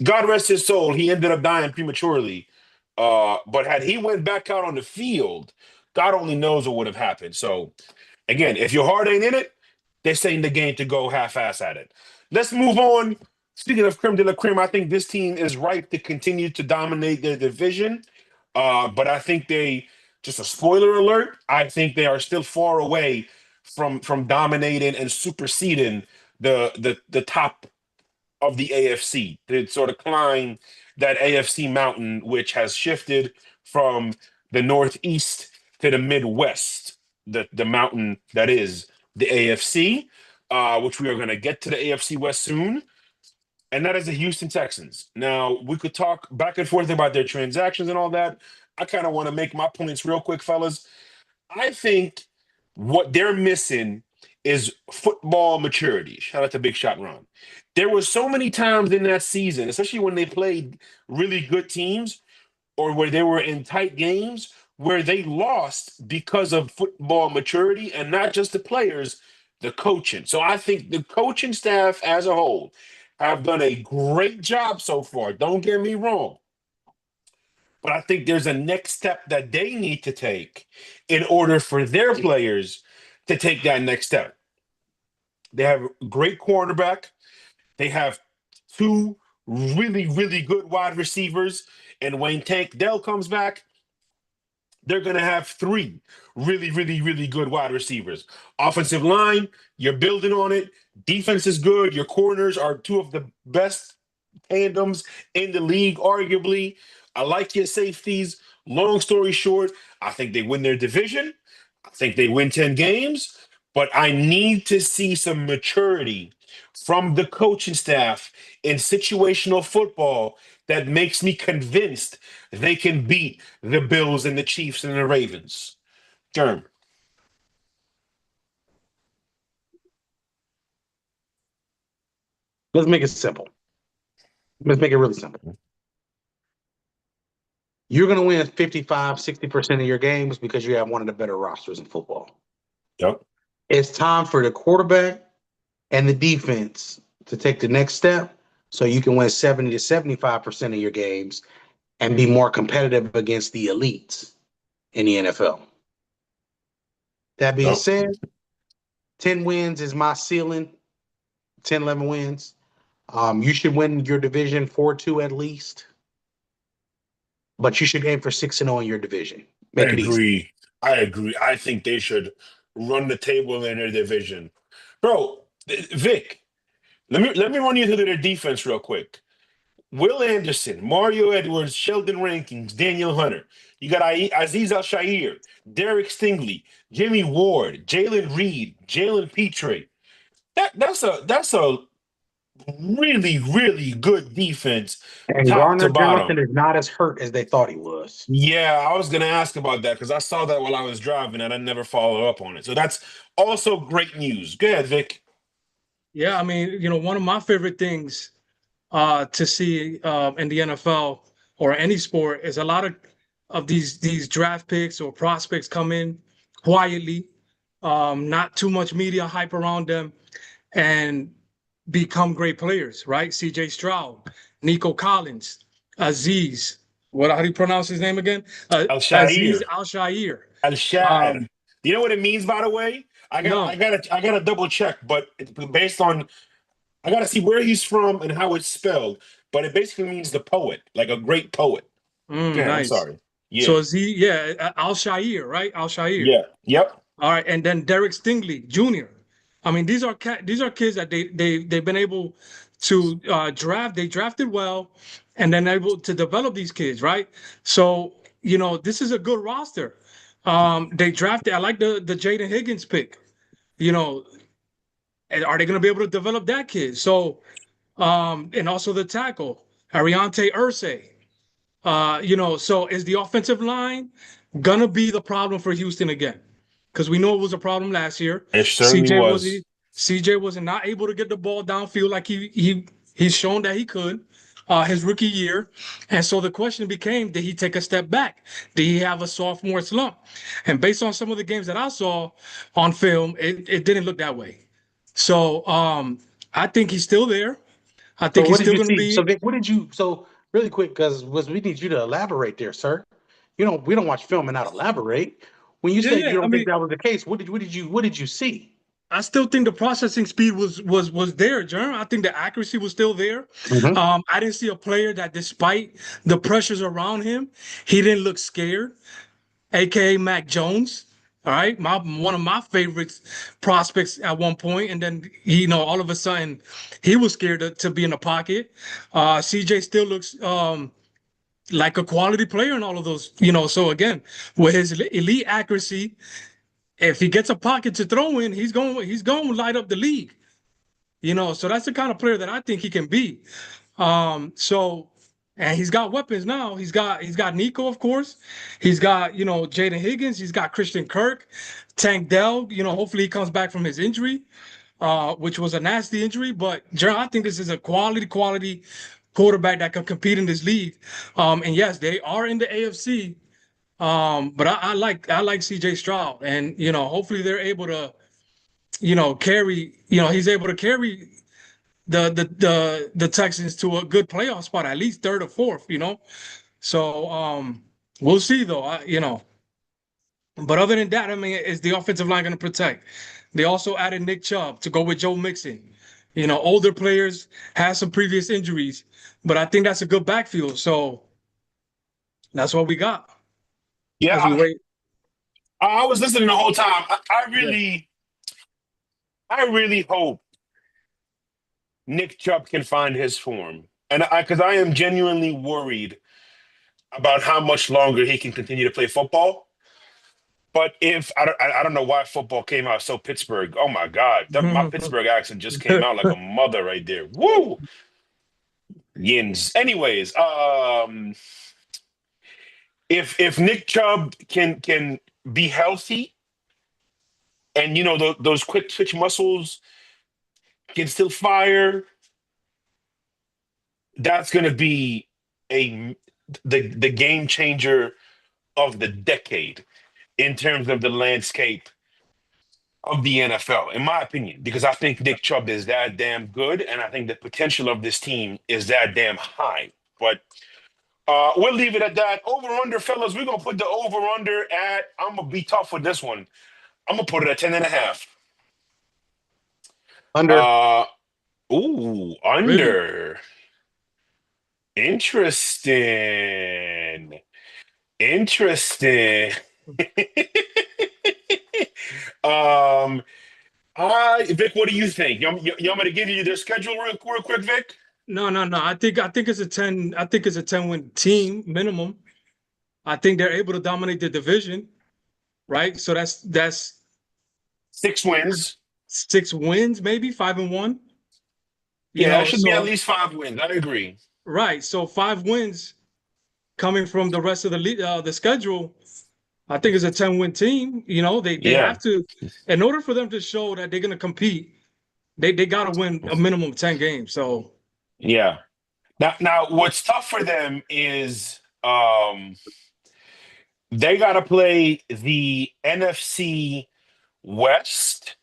God rest his soul, he ended up dying prematurely. But had he went back out on the field, God only knows what would have happened. So again, if your heart ain't in it, they're saying the game to go half-ass at it. Let's move on. Speaking of creme de la creme, I think this team is ripe to continue to dominate their division. But I think just a spoiler alert, I think they are still far away from dominating and superseding the top of the AFC to sort of climb that AFC mountain, which has shifted from the Northeast to the Midwest, the mountain that is the AFC, which we are going to get to the AFC West soon. And that is the Houston Texans. Now, we could talk back and forth about their transactions and all that. I kind of want to make my points real quick, fellas. I think what they're missing is football maturity. Shout out to Big Shot Ron. There were so many times in that season, especially when they played really good teams or where they were in tight games, where they lost because of football maturity and not just the players, the coaching. So I think the coaching staff as a whole have done a great job so far. Don't get me wrong. But I think there's a next step that they need to take in order for their players to take that next step. They have a great quarterback. They have two really, really good wide receivers. And when Tank Dell comes back, they're going to have three really, really, really good wide receivers. Offensive line, you're building on it. Defense is good. Your corners are two of the best tandems in the league, arguably. I like your safeties. Long story short, I think they win their division. I think they win 10 games, but I need to see some maturity from the coaching staff in situational football that makes me convinced they can beat the Bills and the Chiefs and the Ravens. Germ. Let's make it simple. Let's make it really simple. You're going to win 55, 60% of your games because you have one of the better rosters in football. Yep. It's time for the quarterback and the defense to take the next step so you can win 70 to 75% of your games and be more competitive against the elites in the NFL. That being said, 10 wins is my ceiling, 10, 11 wins. You should win your division 4-2 at least, but you should aim for 6-0 in your division. Make it easy. I agree. I think they should run the table in their division. Bro, Vic, let me run you through their defense real quick. Will Anderson, Mario Edwards, Sheldon Rankins, Daniel Hunter. You got Aziz Al-Shaair, Derek Stingley, Jimmy Ward, Jalen Reed, Jalen Petre. That's a really, really good defense. And Garner Johnson is not as hurt as they thought he was. Yeah, I was going to ask about that because I saw that while I was driving and I never followed up on it. So that's also great news. Go ahead, Vic. Yeah, I mean, one of my favorite things to see in the NFL or any sport is a lot of these draft picks or prospects come in quietly, not too much media hype around them, and become great players, right? CJ Stroud, Nico Collins, Aziz. How do you pronounce his name again? Al-Shaair. Aziz Al-Shaair. Al-Shaair. You know what it means, by the way? I gotta double check, but based on I gotta see where he's from and how it's spelled. But it basically means the poet, like a great poet. Nice. I'm sorry. Yeah. So Al-Shaair, right? Al-Shaair. Yeah. Yep. All right, and then Derek Stingley Jr. I mean, these are kids that they've been able to draft. They drafted well, and then able to develop these kids, right? So this is a good roster. They drafted. I like the Jaden Higgins pick. And are they going to be able to develop that kid? So, and also the tackle Ariante Irsay. So is the offensive line gonna be the problem for Houston again, because we know it was a problem last year. It certainly CJ was was. CJ was not able to get the ball downfield like he's shown that he could his rookie year. And so the question became, did he take a step back? Did he have a sophomore slump? And based on some of the games that I saw on film, it didn't look that way. So I think he's still there. I So think he's what did still you going to see? So be. Vic, what did you? So really quick, because we need you to elaborate there, sir. We don't watch film and not elaborate. When you Yeah, said you yeah. I don't think mean, that was the case, what did you see? I still think the processing speed was there, Jerm. I think the accuracy was still there. Mhm. I didn't see a player that, despite the pressures around him, he didn't look scared. AKA Mac Jones. All right, one of my favorite prospects at one point, and then all of a sudden he was scared to be in the pocket. CJ still looks like a quality player in all of those. So again, with his elite accuracy, if he gets a pocket to throw in, he's going to light up the league. So that's the kind of player that I think he can be. So, and he's got weapons now. He's got Nico, of course. He's got Jaden Higgins. He's got Christian Kirk, Tank Dell. Hopefully he comes back from his injury, which was a nasty injury. But Jared, I think this is a quality quarterback that can compete in this league. And yes, they are in the AFC. But I like CJ Stroud, and hopefully they're able to carry. He's able to carry the Texans to a good playoff spot, at least third or fourth. So we'll see though. But other than that, I mean, is the offensive line going to protect? They also added Nick Chubb to go with Joe Mixon. Older players had some previous injuries, but I think that's a good backfield. So that's what we got Yeah, as we wait. I was listening the whole time. Yeah. I really hope Nick Chubb can find his form, and because I am genuinely worried about how much longer he can continue to play football. But if I don't know why football came out so Pittsburgh. Oh my God, my Pittsburgh accent just came out like a mother right there. Woo, yins. Anyways, if Nick Chubb can be healthy, and those quick twitch muscles can still fire, that's going to be the game changer of the decade in terms of the landscape of the NFL, in my opinion, because I think Nick Chubb is that damn good, and I think the potential of this team is that damn high. But we'll leave it at that. Over under, fellas, we're gonna put the over under at. I'm gonna be tough with this one. I'm gonna put it at 10.5. Under. Under. Really? Interesting. um, Vic, what do you think? You want me to give you their schedule real quick, Vic? No. I think it's a 10. I think it's a 10-win team minimum. I think they're able to dominate the division, right? So that's 6 wins. 6 wins, maybe 5-1. Yeah, it should be at So least 5 wins. I agree. right. So 5 wins coming from the rest of the schedule. I think it's a 10-win team. They Yeah, have to, in order for them to show that they're gonna compete, they got to win a minimum of 10 games. So yeah. Now, what's tough for them is they got to play the NFC West,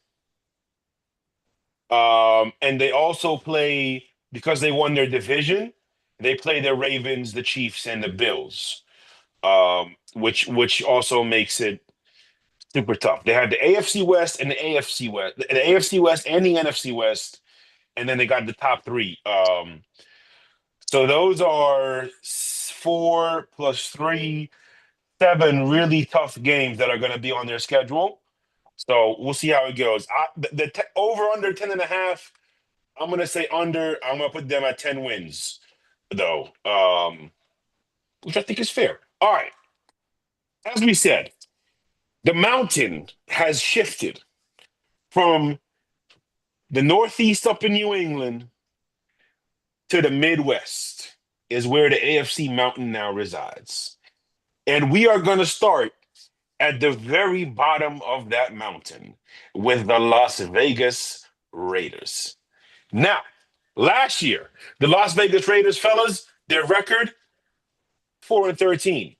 and they also play, because they won their division. They play the Ravens, the Chiefs, and the Bills, which also makes it super tough. They had the AFC West and the AFC West, the AFC West and the NFC West, and then they got the top three. So those are 4 plus 3, 7 really tough games that are going to be on their schedule. So we'll see how it goes. Over under 10.5. I'm going to say under. I'm going to put them at 10 wins, though, which I think is fair. All right. As we said, the mountain has shifted from the Northeast up in New England to the Midwest, is where the AFC mountain now resides. And we are going to start at the very bottom of that mountain with the Las Vegas Raiders. Now, last year, the Las Vegas Raiders, fellas, their record 4-13.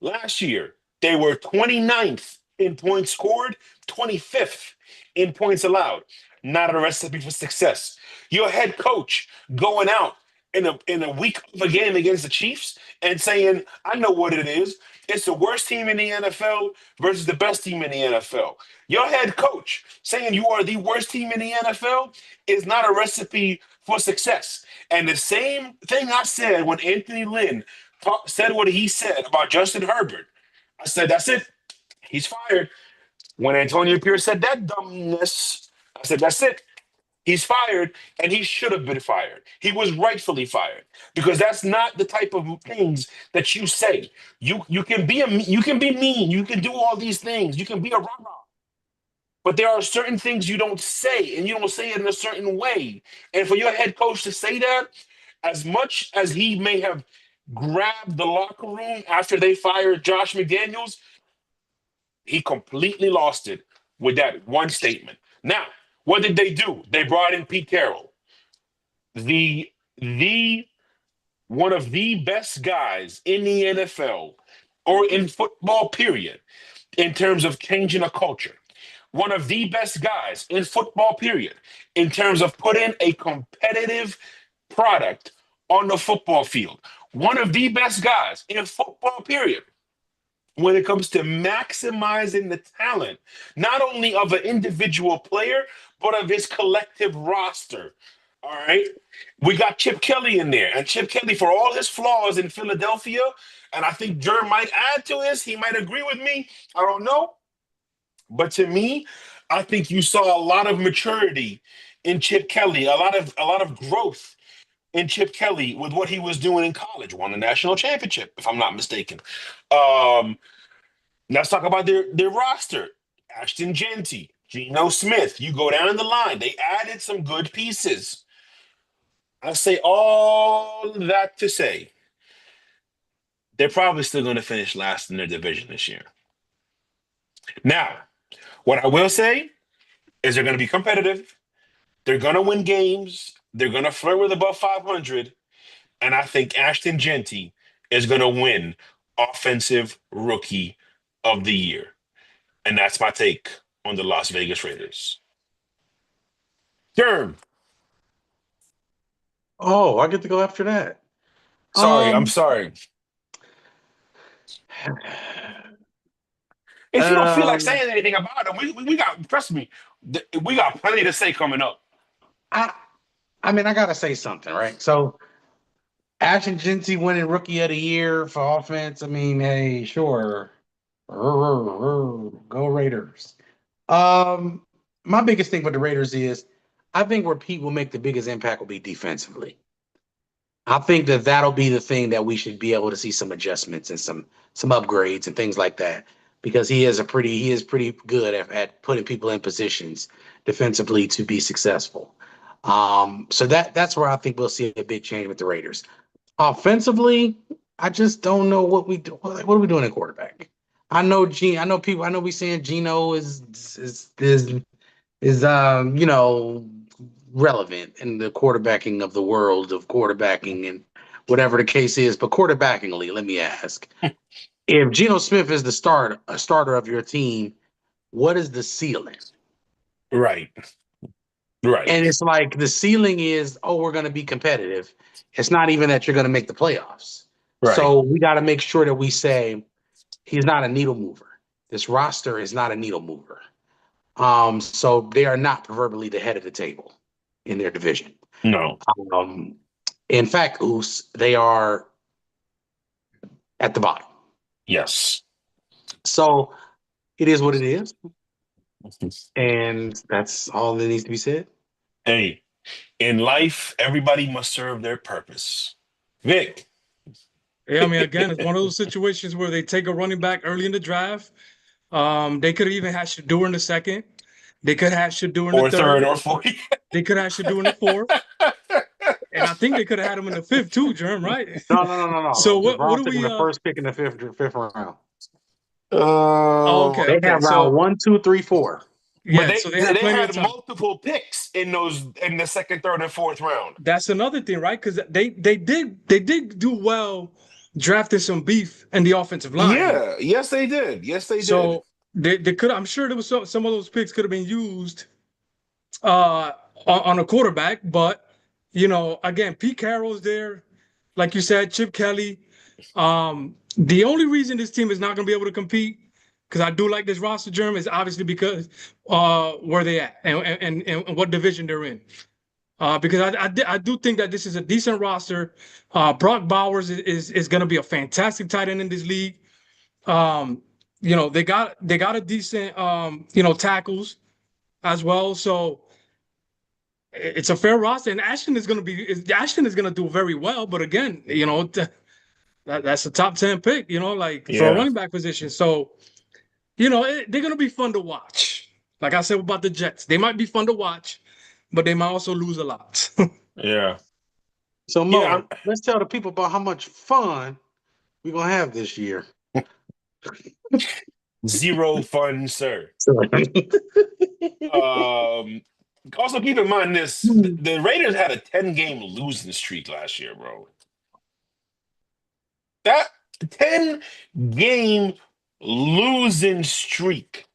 Last year, they were 29th in points scored, 25th in points allowed. Not a recipe for success. Your head coach going out in a week of a game against the Chiefs and saying, I know what it is. It's the worst team in the NFL versus the best team in the NFL. Your head coach saying you are the worst team in the NFL is not a recipe for success. And the same thing I said when Anthony Lynn said what he said about Justin Herbert. I said, that's it. He's fired. When Antonio Pierce said that dumbness, I said, that's it. He's fired, and he should have been fired. He was rightfully fired because that's not the type of things that you say. You can be you can be mean. You can do all these things. You can be a rah-rah. But there are certain things you don't say, and you don't say it in a certain way. And for your head coach to say that, as much as he may have grabbed the locker room after they fired Josh McDaniels, he completely lost it with that one statement. Now, what did they do? They brought in Pete Carroll, the one of the best guys in the NFL or in football, period, in terms of changing a culture. One of the best guys in football, period, in terms of putting a competitive product on the football field. One of the best guys in football, period, when it comes to maximizing the talent, not only of an individual player, but of his collective roster. All right. We got Chip Kelly in there. And Chip Kelly, for all his flaws in Philadelphia, and I think Jerm might add to this, he might agree with me. I don't know. But to me, I think you saw a lot of maturity in Chip Kelly, a lot of growth in Chip Kelly with what he was doing in college. Won the national championship, if I'm not mistaken. Let's talk about their roster. Ashton Genty, Geno Smith. You go down the line. They added some good pieces. I say all that to say they're probably still going to finish last in their division this year. Now, what I will say is they're going to be competitive. They're going to win games. They're going to flirt with above 500. And I think Ashton Genty is going to win Offensive Rookie of the Year. And that's my take on the Las Vegas Raiders. Germ. Oh, I get to go after that. I'm sorry. If you don't feel like saying anything about them, we got, trust me, we got plenty to say coming up. I mean, I gotta say something, right? So Ashton Genty winning Rookie of the Year for offense. I mean, hey, sure. Go Raiders. My biggest thing with the Raiders is I think where Pete will make the biggest impact will be defensively. I think that'll be the thing that we should be able to see some adjustments and some upgrades and things like that because he is pretty good at putting people in positions defensively to be successful. So that's where I think we'll see a big change with the Raiders. Offensively, I just don't know what we do. What are we doing at quarterback? I know we saying Geno is relevant in the quarterbacking of the world of quarterbacking and whatever the case is. But quarterbackingly, let me ask: if Geno Smith is a starter of your team, what is the ceiling? Right. And it's like the ceiling is, we're going to be competitive. It's not even that you're going to make the playoffs. Right. So we got to make sure that we say he's not a needle mover. This roster is not a needle mover. So they are not proverbially the head of the table in their division. No. In fact, they are at the bottom. Yes. So it is what it is. And that's all that needs to be said. Hey, in life, everybody must serve their purpose. Vic. Yeah, I mean, again, it's one of those situations where they take a running back early in the draft. They could have even had Shador in the second. They could have Shador in the third or fourth. They could have Shador in the fourth. And I think they could have had him in the fifth too, Jerm, right? No. So what do we the first pick in the fifth round? Oh, okay, They okay. have round So 1, 2, 3, 4. but yeah, they so they had they plenty of had time. multiple picks in the second, third, and fourth round. That's another thing, right? Because they did do well drafting some beef in the offensive line here. Yeah, yes they did. Yes they did. So they could. I'm sure there was some of those picks could have been used uh on a quarterback, but again, Pete Carroll's there, like you said, Chip Kelly. The only reason this team is not going to be able to compete, because I do like this roster, Germ, is obviously because where they at and what division they're in. Because I do think that this is a decent roster. Brock Bowers is going to be a fantastic tight end in this league. Um, they got a decent tackles as well. So it's a fair roster, and Ashton is going to do very well. But again, that's a top 10 pick. Like for a Yeah. running back position. So they're going to be fun to watch. Like I said about the Jets, they might be fun to watch, but they might also lose a lot. Yeah. So, Yeah. Mo, let's tell the people about how much fun we're going to have this year. Zero fun, sir. Oh, Also keep in mind this: the Raiders had a 10-game losing streak last year, bro. That 10-game losing streak.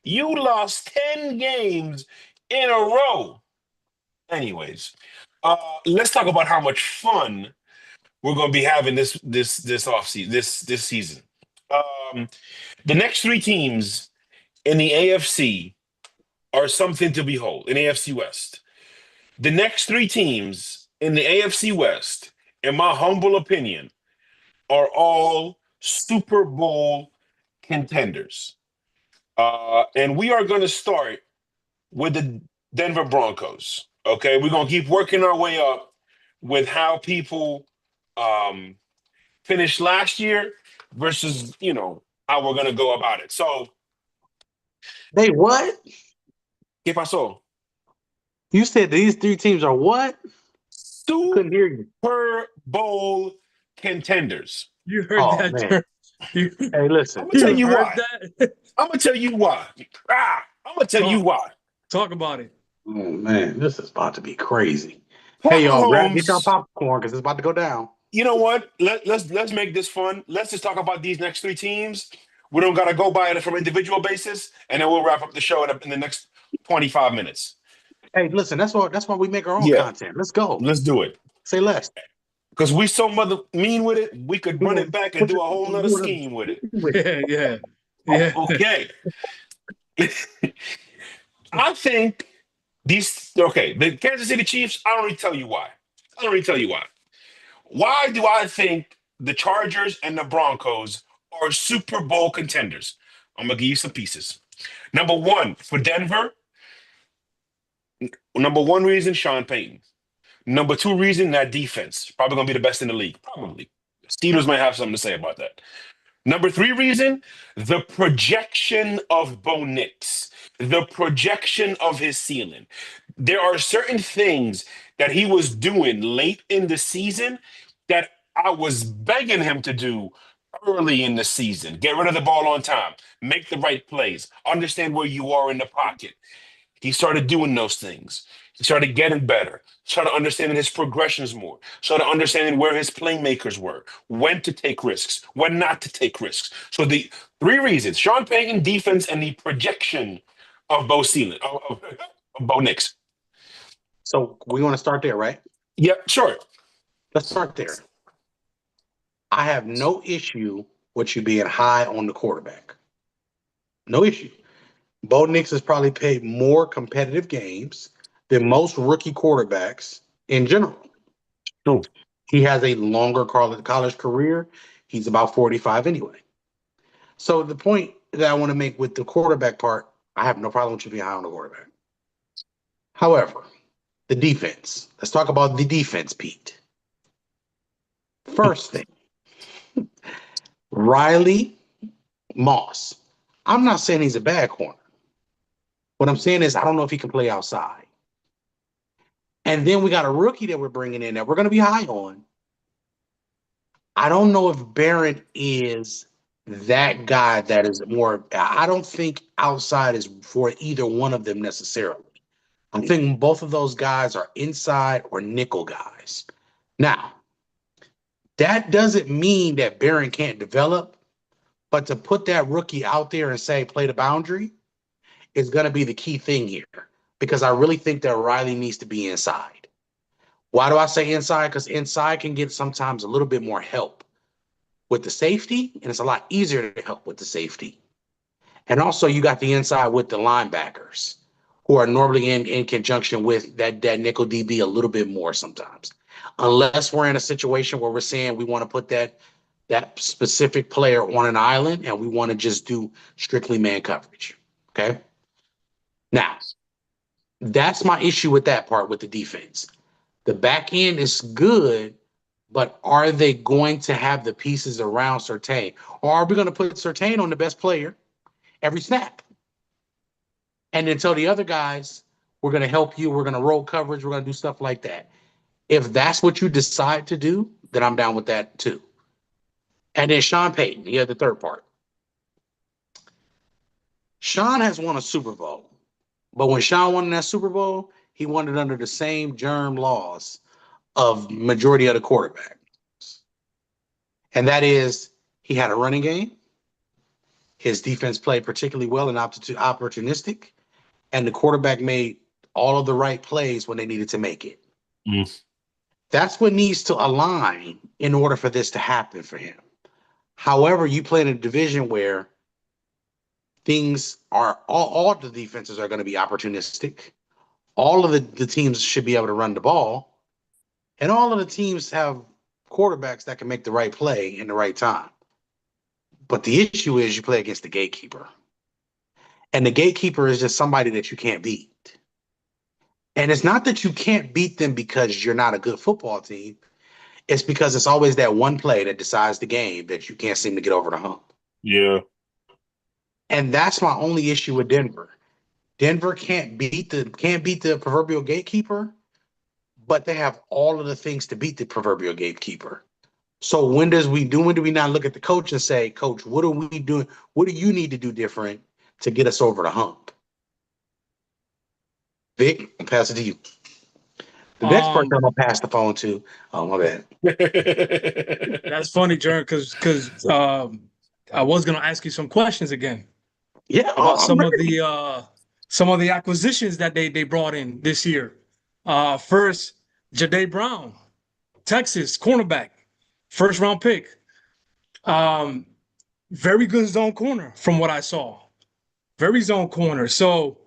You lost 10 games in a row. Anyways, let's talk about how much fun we're going to be having this offseason, this season. The next three teams in the AFC are something to behold in AFC West. The next three teams in the AFC West, in my humble opinion, are all Super Bowl contenders. And we are going to start with the Denver Broncos. Okay, we're going to keep working our way up with how people um, finished last year versus, how we're going to go about it. So, they what? ¿qué pasó? You said these three teams are what? Couldn't hear you. Super Bowl contenders. You heard Oh, that, man. Germ? You, Hey, I'm listen. gonna tell you you heard why. that? I'm gonna tell you why. I'm gonna tell you why. Talk about it. Oh, man. This is about to be crazy. Pat Hey, y'all, get your Mahomes. popcorn because it's about to go down. You know what? Let's make this fun. Let's just talk about these next three teams. We don't gotta go by it from individual basis, and then we'll wrap up the show in the next 25 minutes. Hey, listen, that's why we make our own Yeah, content. Let's go. let's do it. Say less. Because we so mother mean with it, we could run it back and do a whole nother scheme with it. Yeah. Okay. I think the Kansas City Chiefs, I don't really tell you why. Why do I think the Chargers and the Broncos are Super Bowl contenders? I'm going to give you some pieces. Number one, for Denver, number one reason, Sean Payton. Number two reason, that defense. Probably going to be the best in the league. Probably. Steelers might have something to say about that. Number three reason, the projection of Bo Nix, the projection of his ceiling. There are certain things that he was doing late in the season that I was begging him to do early in the season. Get rid of the ball on time, make the right plays, understand where you are in the pocket. He started doing those things. He started getting better, started understanding his progressions more, started understanding where his playmakers were, when to take risks, when not to take risks. So the three reasons: Sean Payton, defense, and the projection of Bo Nix. So we want to start there, right? Yeah, sure. Let's start there. I have no issue with you being high on the quarterback. No issue. Bo Nix has probably played more competitive games than most rookie quarterbacks in general. True. He has a longer college career. He's about 45 anyway. So the point that I want to make with the quarterback part, I have no problem with you being high on the quarterback. However, the defense. Let's talk about the defense, Pete. First thing, Riley Moss. I'm not saying he's a bad corner. What I'm saying is I don't know if he can play outside. And then we got a rookie that we're bringing in that we're going to be high on. I don't know if Barrett is that guy that is more. I don't think outside is for either one of them necessarily. I'm thinking both of those guys are inside or nickel guys. Now, that doesn't mean that Barron can't develop, but to put that rookie out there and say play the boundary is going to be the key thing here because I really think that Riley needs to be inside. Why do I say inside? Because inside can get sometimes a little bit more help with the safety, and it's a lot easier to help with the safety. And also, you got the inside with the linebackers who are normally in conjunction with that nickel DB a little bit more sometimes. Unless we're in a situation where we're saying we want to put that specific player on an island and we want to just do strictly man coverage. Okay. Now, that's my issue with that part with the defense. The back end is good, but are they going to have the pieces around Surtain? Or are we going to put Surtain on the best player every snap? And then tell the other guys, we're going to help you. We're going to roll coverage. We're going to do stuff like that. If that's what you decide to do, then I'm down with that too. And then Sean Payton, he had the third part. Sean has won a Super Bowl. But when Sean won that Super Bowl, he won it under the same germ laws of majority of the quarterbacks. And that is he had a running game. His defense played particularly well and opportunistic. And the quarterback made all of the right plays when they needed to make it. Mm. That's what needs to align in order for this to happen for him. However, you play in a division where things are all the defenses are going to be opportunistic. All of the teams should be able to run the ball. And all of the teams have quarterbacks that can make the right play in the right time. But the issue is you play against the gatekeeper. And the gatekeeper is just somebody that you can't beat. And it's not that you can't beat them because you're not a good football team. It's because it's always that one play that decides the game that you can't seem to get over the hump. Yeah. And that's my only issue with Denver. Denver can't beat the proverbial gatekeeper, but they have all of the things to beat the proverbial gatekeeper. So when do we not look at the coach and say, Coach, what are we doing? What do you need to do different to get us over the hump? Vic, I'll pass it to you. The next person I'm gonna pass the phone to. Oh, my bad. That's funny, Jern, because I was gonna ask you some questions again. Yeah, about some of the acquisitions that they brought in this year. First, Jahdae Brown, Texas cornerback, first round pick. Very good zone corner from what I saw. Very zone corner. So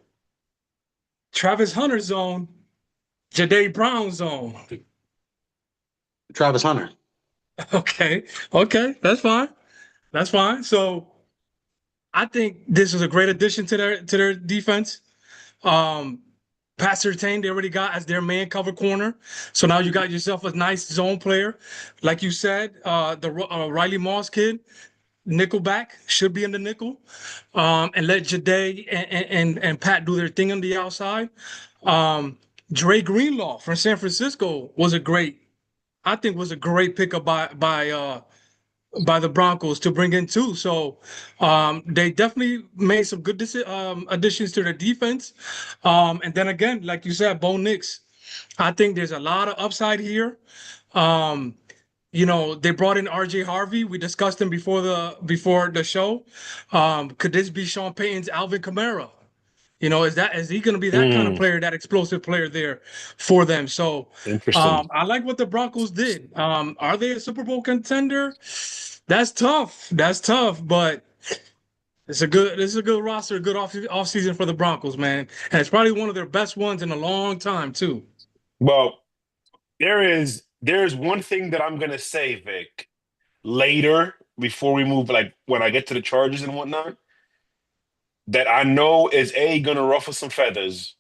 Travis Hunter zone, Jahdae Brown zone. Travis Hunter. Okay, that's fine. That's fine. So I think this is a great addition to their defense. Pat Surtain, they already got as their man cover corner. So now you got yourself a nice zone player. Like you said, the Riley Moss kid, nickelback, should be in the nickel. And let Jahdae and Pat do their thing on the outside. Dre Greenlaw from San Francisco was a great pickup by the Broncos to bring in too. So they definitely made some good additions to their defense. And then again, like you said, Bo Nix, I think there's a lot of upside here. They brought in RJ Harvey. We discussed him before the show. Could this be Sean Payton's Alvin Kamara? Is he going to be that kind of player, that explosive player there for them? So Interesting. I like what the Broncos did. Are they a Super Bowl contender? That's tough. But it's a good roster, a good off season for the Broncos, man. And it's probably one of their best ones in a long time, too. Well, there's one thing that I'm gonna say, Vic, later before we move, like when I get to the Chargers and whatnot, that I know is A, gonna ruffle some feathers,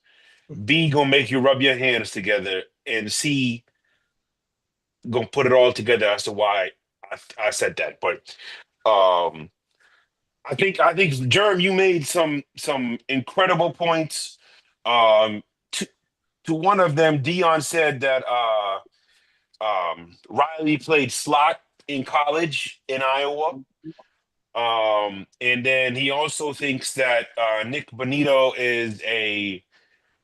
B, gonna make you rub your hands together, and C, gonna put it all together as to why I said that. But I think Jerm, you made some incredible points. To one of them, Dion said that Riley played slot in college in Iowa. And then he also thinks that Nick Bonito is a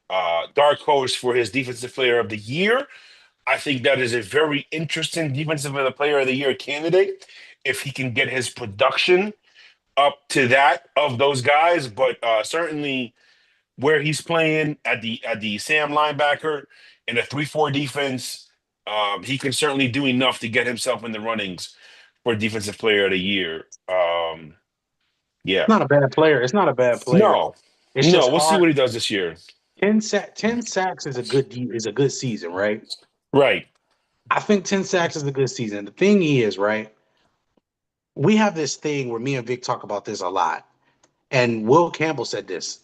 dark horse for his defensive player of the year. I think that is a very interesting defensive player of the year candidate if he can get his production up to that of those guys. But certainly where he's playing at the Sam linebacker in a 3-4 defense, he can certainly do enough to get himself in the runnings for defensive player of the year. Yeah. Not a bad player. It's not a bad player. No, It's no, just we'll see hard. what he does this year. 10 sacks is a good season, right? Right. I think 10 sacks is a good season. The thing is, right? We have this thing where me and Vic talk about this a lot. And Will Campbell said this.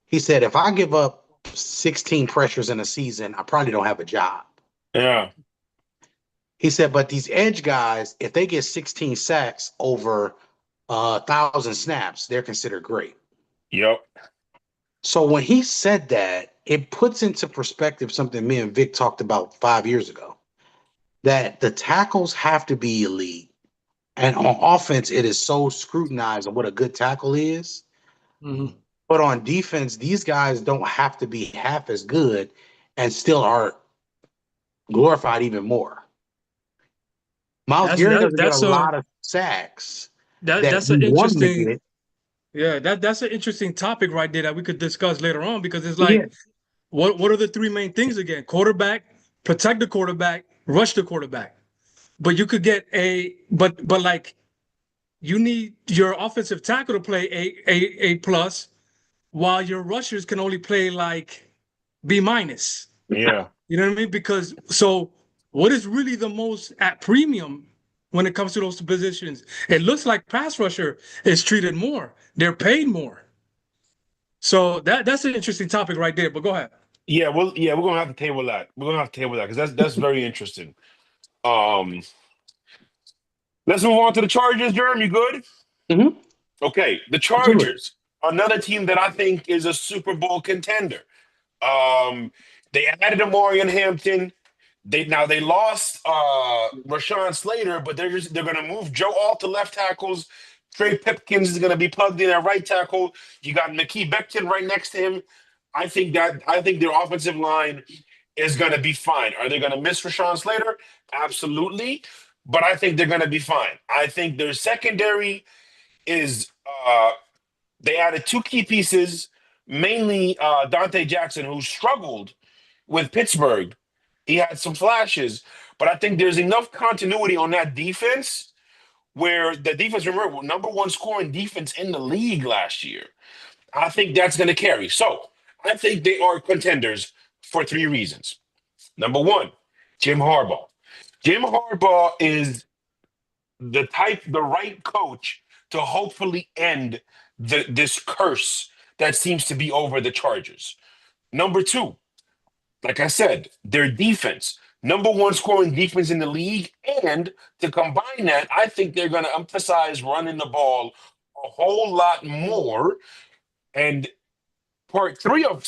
He said, if I give up 16 pressures in a season, I probably don't have a job. Yeah. He said, but these edge guys, if they get 16 sacks over 1,000 snaps, they're considered great. Yep. So when he said that, it puts into perspective something me and Vic talked about 5 years ago, that the tackles have to be elite. And on offense, it is so scrutinized on what a good tackle is. Mhm. But on defense, these guys don't have to be half as good and still are glorified even more. Miles That's Garrett that, doesn't get a that's a lot of sacks that that that's we an want him to interesting get. yeah, that's an interesting topic right there that we could discuss later on because it's Yeah, like what are the three main things again? Quarterback, protect the quarterback, rush the quarterback. But you could get but like you need your offensive tackle to play a plus while your rushers can only play like B minus. Yeah. You know what I mean? Because so what is really the most at premium when it comes to those positions? It looks like pass rusher is treated more. They're paid more. So that's an interesting topic right there. But go ahead. Yeah, we're gonna have to table that. We're gonna have to table that because that's very interesting. Um, let's move on to the Chargers. Jeremy, you good? Mhm. Okay, the Absolutely. Chargers, another team that I think is a Super Bowl contender. They added Amorian Hampton. They lost Rashawn Slater, but they're gonna move Joe Alt to left tackles. Trey Pipkins is gonna be plugged in at right tackle. You got McKee Becton right next to him. I think their offensive line is gonna be fine. Are they gonna miss Rashawn Slater? Absolutely. But I think they're gonna be fine. I think their secondary is they added two key pieces, mainly Dante Jackson, who struggled with Pittsburgh. He had some flashes, but I think there's enough continuity on that defense where the defense, remember, number one scoring defense in the league last year. I think that's going to carry. So I think they are contenders for three reasons. Number one, Jim Harbaugh. Jim Harbaugh is the right coach to hopefully end this curse that seems to be over the Chargers. Number two, like I said, their defense, number one scoring defense in the league. And to combine that, I think they're going to emphasize running the ball a whole lot more. And part three of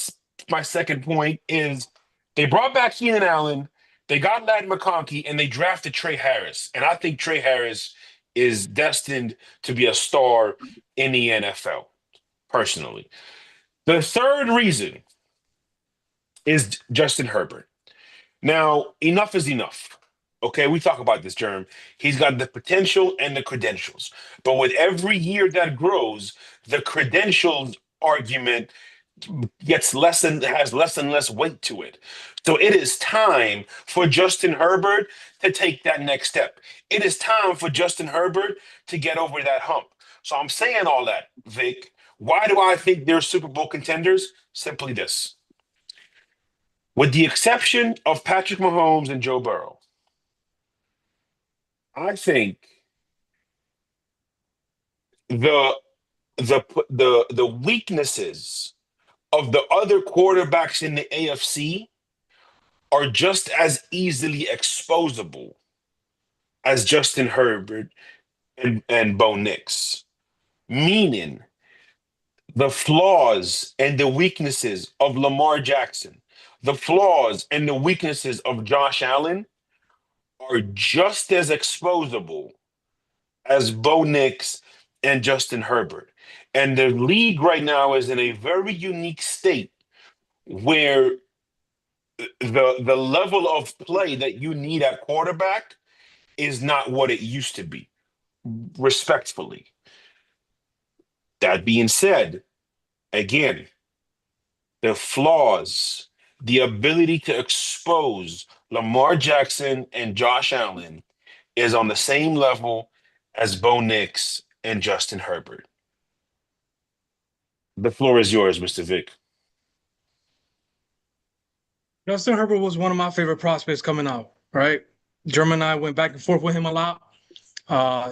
my second point is they brought back Keenan Allen, they got Ladd McConkey, and they drafted Trey Harris. And I think Trey Harris is destined to be a star in the NFL, personally. The third reason is Justin Herbert. Now, enough is enough. Okay, we talk about this, Germ. He's got the potential and the credentials. But with every year that grows, the credentials argument gets less and has less and less weight to it. So it is time for Justin Herbert to take that next step. It is time for Justin Herbert to get over that hump. So I'm saying all that, Vic. Why do I think they're Super Bowl contenders? Simply this. With the exception of Patrick Mahomes and Joe Burrow, I think the the weaknesses of the other quarterbacks in the AFC are just as easily exposable as Justin Herbert and Bo Nix. Meaning the flaws and the weaknesses of Lamar Jackson, the flaws and the weaknesses of Josh Allen are just as exposable as Bo Nix and Justin Herbert. And the league right now is in a very unique state where the level of play that you need at quarterback is not what it used to be, respectfully. That being said, again, the flaws, the ability to expose Lamar Jackson and Josh Allen is on the same level as Bo Nix and Justin Herbert. The floor is yours, Mr. Vic. Justin Herbert was one of my favorite prospects coming out, right? German and I went back and forth with him a lot.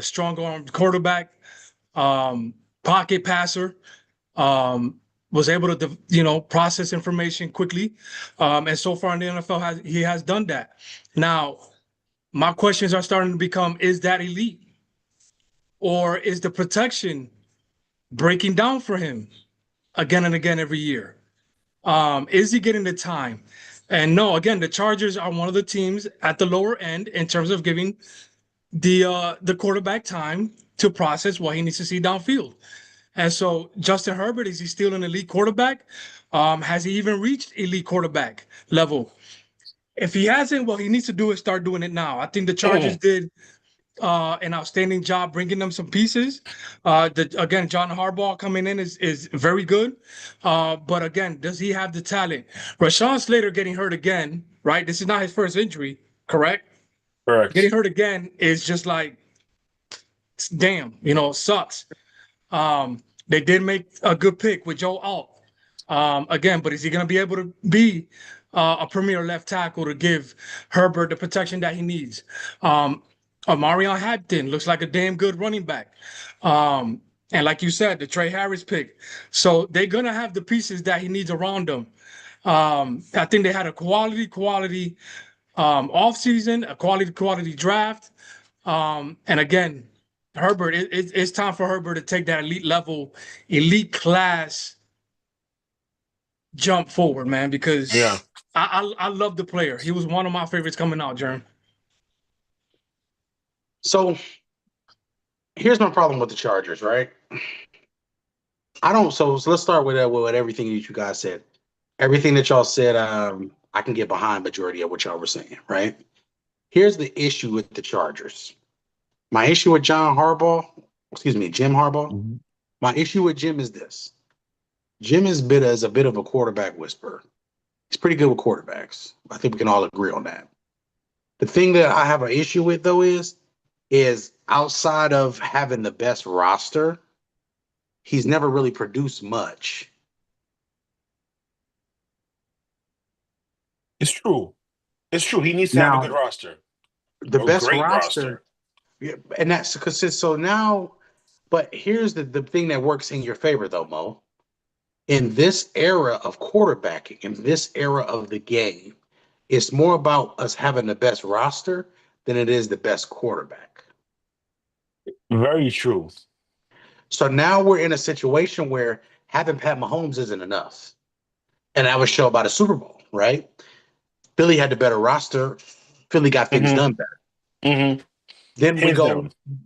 Strong arm quarterback, pocket passer, was able to, process information quickly. And so far in the NFL, he has done that. Now, my questions are starting to become, is that elite? Or is the protection breaking down for him again and again every year? Is he getting the time? And no, again, the Chargers are one of the teams at the lower end in terms of giving the quarterback time to process what he needs to see downfield. And so Justin Herbert, is he still an elite quarterback? Has he even reached elite quarterback level? If he hasn't, what he needs to do is start doing it now. I think the Chargers did an outstanding job bringing them some pieces. Again, John Harbaugh coming in is very good. But again, does he have the talent? Rashawn Slater getting hurt again, right? This is not his first injury, correct? Correct. Getting hurt again is just like, damn, sucks. They did make a good pick with Joe Alt. Again, but is he going to be able to be a premier left tackle to give Herbert the protection that he needs? Marion Hampton looks like a damn good running back. And like you said, the Trey Harris pick. So they're going to have the pieces that he needs around them. I think they had a quality offseason, a quality draft. And again, Herbert, it's time for Herbert to take that elite class jump forward, man, because I love the player. He was one of my favorites coming out, Jerm. So here's my problem with the Chargers, right? So let's start with everything that you guys said. Everything that y'all said, I can get behind majority of what y'all were saying, right? Here's the issue with the Chargers. My issue with Jim Harbaugh. Mm-hmm. My issue with Jim is this. Jim is a bit of a quarterback whisperer. He's pretty good with quarterbacks. I think we can all agree on that. The thing that I have an issue with, though, is outside of having the best roster, he's never really produced much. It's true. It's true. He needs to have a good roster. The best roster. Yeah, and that's because so now, but here's the thing that works in your favor, though, Mo. In this era of quarterbacking, in this era of the game, it's more about us having the best roster than it is the best quarterback. Very true. So now we're in a situation where having Pat Mahomes isn't enough. And I was shown about a Super Bowl, right? Philly had the better roster. Philly got things done better. Mm-hmm. Then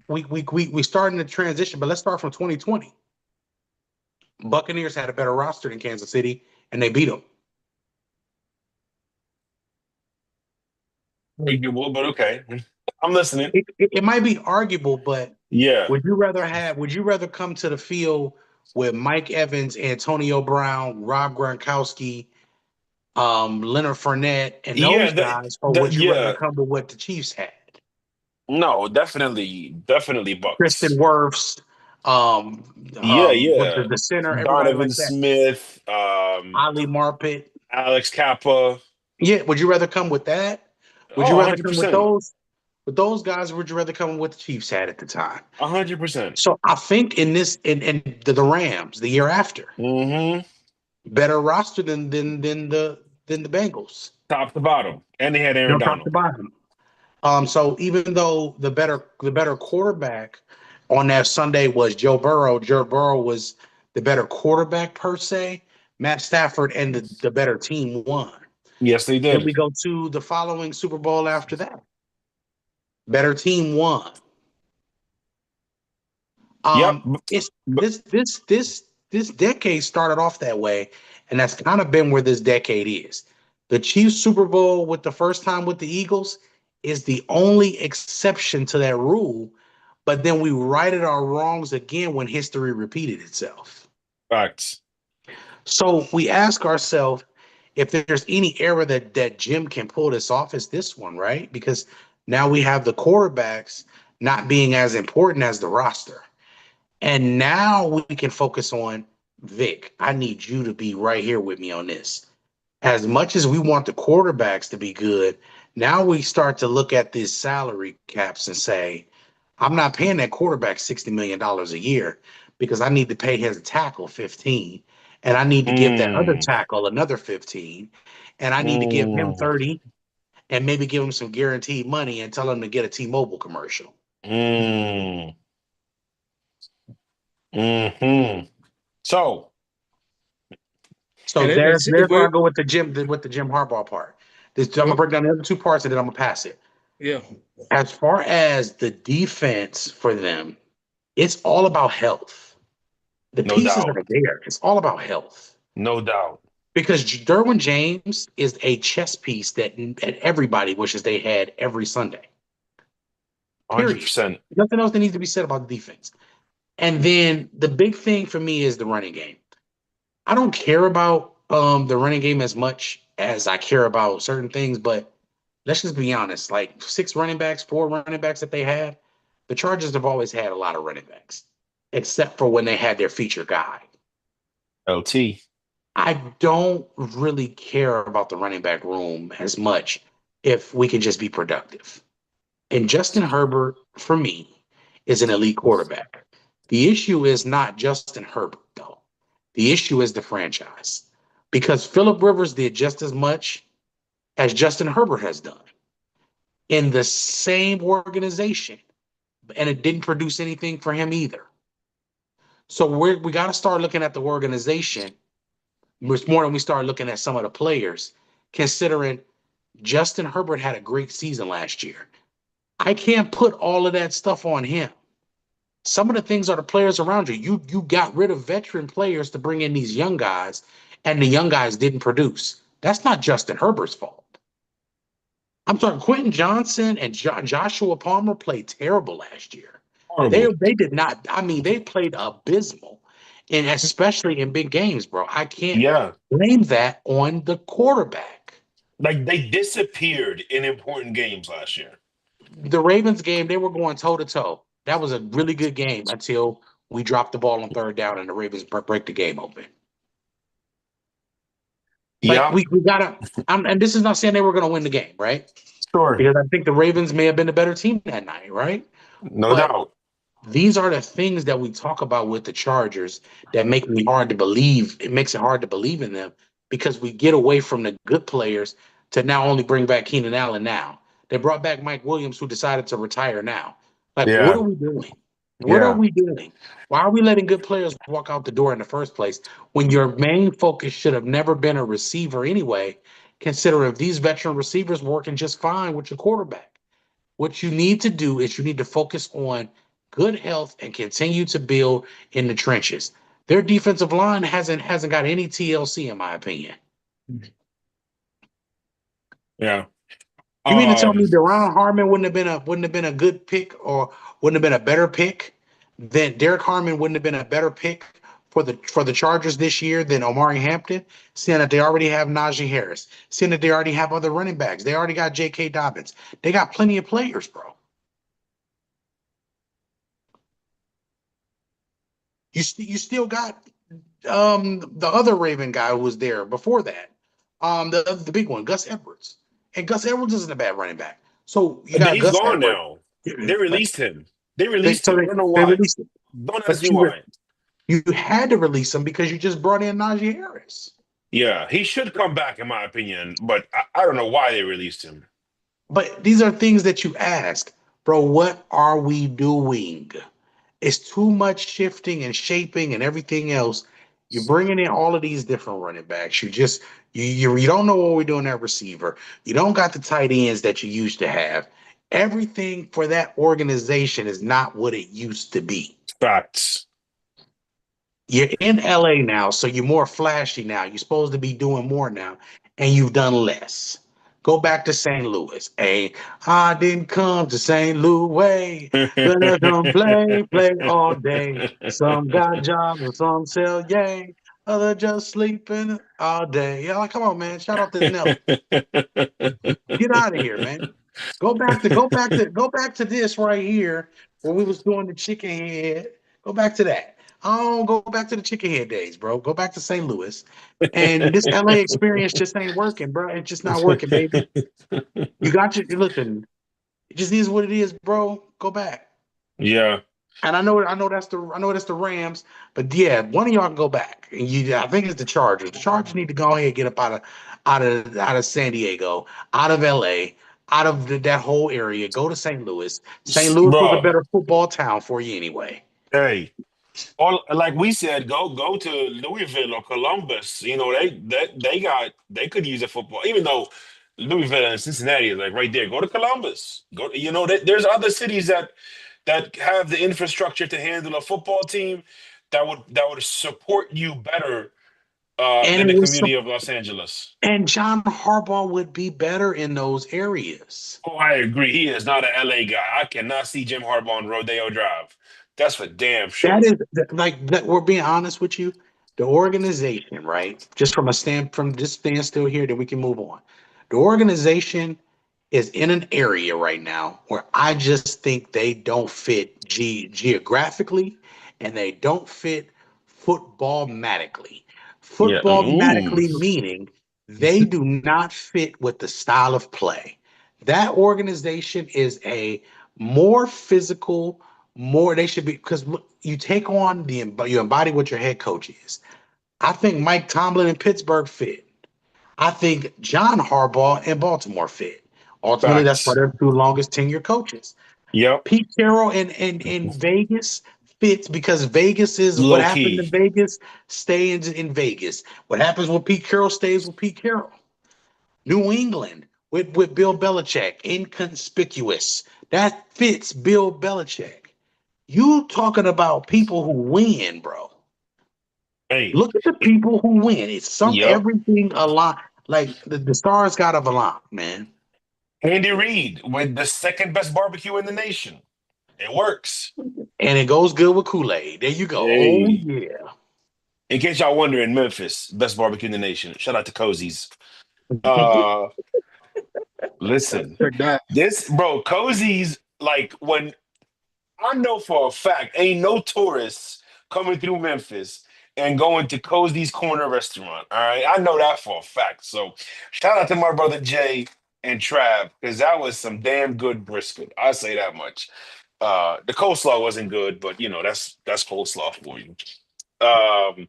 we start in the transition, but let's start from 2020. Buccaneers had a better roster than Kansas City, and they beat them. Arguable, but okay. I'm listening. It might be arguable, but yeah. Would you rather come to the field with Mike Evans, Antonio Brown, Rob Gronkowski, Leonard Fournette, and those guys, or would you rather come to what the Chiefs had? No, definitely Bucs. Tristan Wirfs, the center, Donovan like Smith, Ali Marpet, Alex Kappa. Yeah, would you rather come with that? Would you rather 100%. Come with those? With those guys, would you rather come with what the Chiefs had at the time? 100%. So I think in the Rams the year after, better roster than the Bengals, top to bottom, and they had Aaron Donald. Top to bottom. So even though the better quarterback on that Sunday was Joe Burrow was the better quarterback per se. Matt Stafford and the better team won. Yes, they did. Then we go to the following Super Bowl after that. Better team won. Yep. It's But this decade started off that way, and that's kind of been where this decade is. The Chiefs Super Bowl with the first time with the Eagles is the only exception to that rule, but then we righted our wrongs again when history repeated itself. facts. So we ask ourselves if there's any era that Jim can pull this off, it's this one, right? Because now we have the quarterbacks not being as important as the roster. And now we can focus on Vic. I need you to be right here with me on this. As much as we want the quarterbacks to be good, now we start to look at these salary caps and say, I'm not paying that quarterback $60 million a year because I need to pay his tackle 15, and I need to give that other Mm, tackle another 15, and I need to give him mm, 30 and maybe give him some guaranteed money and tell him to get a T-Mobile commercial. mm, hmm. So, So And there's if where we I go with the Jim Harbaugh part. I'm gonna break down the other two parts and then I'm gonna pass it. yeah, As far as the defense for them, it's all about health. The no pieces doubt. are there. It's all about health. No doubt. Because Derwin James is a chess piece that everybody wishes they had every Sunday. Period. 100%. Nothing else that needs to be said about the defense. And then the big thing for me is the running game. I don't care about the running game as much as I care about certain things, but let's just be honest. Like 4 running backs that they had, the Chargers have always had a lot of running backs, except for when they had their feature guy. LT. I don't really care about the running back room as much if we can just be productive. And Justin Herbert, for me, is an elite quarterback. The issue is not Justin Herbert, though. The issue is the franchise. Because Philip Rivers did just as much as Justin Herbert has done in the same organization, and it didn't produce anything for him either. So we got to start looking at the organization much more than we start looking at some of the players, considering Justin Herbert had a great season last year. I can't put all of that stuff on him. Some of the things are the players around you. You got rid of veteran players to bring in these young guys, and the young guys didn't produce. That's not Justin Herbert's fault. I'm talking Quentin Johnson and Joshua Palmer played terrible last year. They Horrible. they did not. I mean, they played abysmal, and especially in big games, bro. I can't Yeah. blame that on the quarterback. Like they disappeared in important games last year. The Ravens game, they were going toe to toe. That was a really good game until we dropped the ball on third down and the Ravens break the game open. Like Yeah. we gotta, and this is not saying they were going to win the game, right? Sure. Because I think the Ravens may have been the better team that night, right? No But doubt. these are the things that we talk about with the Chargers that make me hard to believe. It makes it hard to believe in them because we get away from the good players to now only bring back Keenan Allen now. They brought back Mike Williams, who decided to retire now. Like, what Yeah. are we doing? What are Yeah. we doing? Why are we letting good players walk out the door in the first place when your main focus should have never been a receiver anyway, considering these veteran receivers working just fine with your quarterback? What you need to do is you need to focus on good health and continue to build in the trenches. Their defensive line hasn't got any TLC, in my opinion. Yeah. You mean to tell me Um, Deron Harmon wouldn't have been a good pick or wouldn't have been a better pick than Derek Harmon wouldn't have been a better pick for the Chargers this year than Omari Hampton, seeing that they already have Najee Harris, seeing that they already have other running backs. They already got J.K. Dobbins. They got plenty of players, bro. You still got the other Raven guy who was there before that. The big one, Gus Edwards. And Gus Edwards isn't a bad running back. So you got he's Gus gone Edwards. now. They released him. They They, released so him. they, I don't know they why. released him. Don't ask But me why. you had to release him because you just brought in Najee Harris. Yeah, he should come back, in my opinion, but I don't know why they released him. But these are things that you ask, bro, what are we doing? It's too much shifting and shaping and everything else. You're bringing in all of these different running backs. You don't know what we're doing at receiver. You don't got the tight ends that you used to have. Everything for that organization is not what it used to be. Facts. You're in LA now, so you're more flashy now. You're supposed to be doing more now, and you've done less. Go back to St. Louis. Hey, I didn't come to St. Louis. Better come play all day. Some got jobs and some sell yay. Other just sleeping all day. Yeah, like, come on, man. Shout out to Nelly. Get out of here, man. Go back to this right here where we was doing the chicken head. Go back to that. Oh, go back to the chicken head days, bro. Go back to St. Louis. And this LA experience just ain't working, bro. It's just not working, baby. You got your listen. It just is what it is, bro. Go back. Yeah. And I know that's the Rams, but yeah, one of y'all can go back. And I think it's the Chargers. The Chargers need to go ahead and get up out of San Diego, out of LA, out of that whole area. Go to St. Louis. St. Louis was a Bro, better football town for you anyway. hey. Or like we said, go to Louisville or Columbus. You know, they could use a football, even though Louisville and Cincinnati is like right there. Go to Columbus. There's other cities that have the infrastructure to handle a football team that would support you better And than it the was community of Los Angeles. and John Harbaugh would be better in those areas. Oh, I agree. He is not an LA guy. I cannot see Jim Harbaugh on Rodeo Drive. That's for damn sure. That is like that. We're being honest with you. The organization, right? Just from this standstill here, then we can move on. The organization is in an area right now where I just think they don't fit geographically and they don't fit football-matically. Yeah. Ooh. Football-matically meaning they do not fit with the style of play. That organization is a more physical, more they should be because you take on you embody what your head coach is. I think Mike Tomlin in Pittsburgh fit. I think John Harbaugh in Baltimore fit. Ultimately, that's why Facts. they're the two longest tenure coaches. Yep. Pete Carroll in Vegas fits because Vegas is what Low happened in key. Vegas stays in Vegas. What happens with Pete Carroll stays with Pete Carroll. New England with Bill Belichick, inconspicuous. That fits Bill Belichick. You talking about people who win, bro. Hey. Look at the people who win. It's Yep. everything aligned. Like the stars got to align, man. Andy Reid with the second best barbecue in the nation. It works. And it goes good with Kool-Aid. There you go. Oh Hey. yeah. In case y'all wondering, Memphis, best barbecue in the nation. Shout out to Cozy's. Uh Listen. Check that. This bro, Cozy's like when I know for a fact ain't no tourists coming through Memphis and going to Cozy's Corner Restaurant. All right. I know that for a fact. So shout out to my brother Jay and Trav, because that was some damn good brisket. I say that much. The coleslaw wasn't good, but that's coleslaw for you. Um,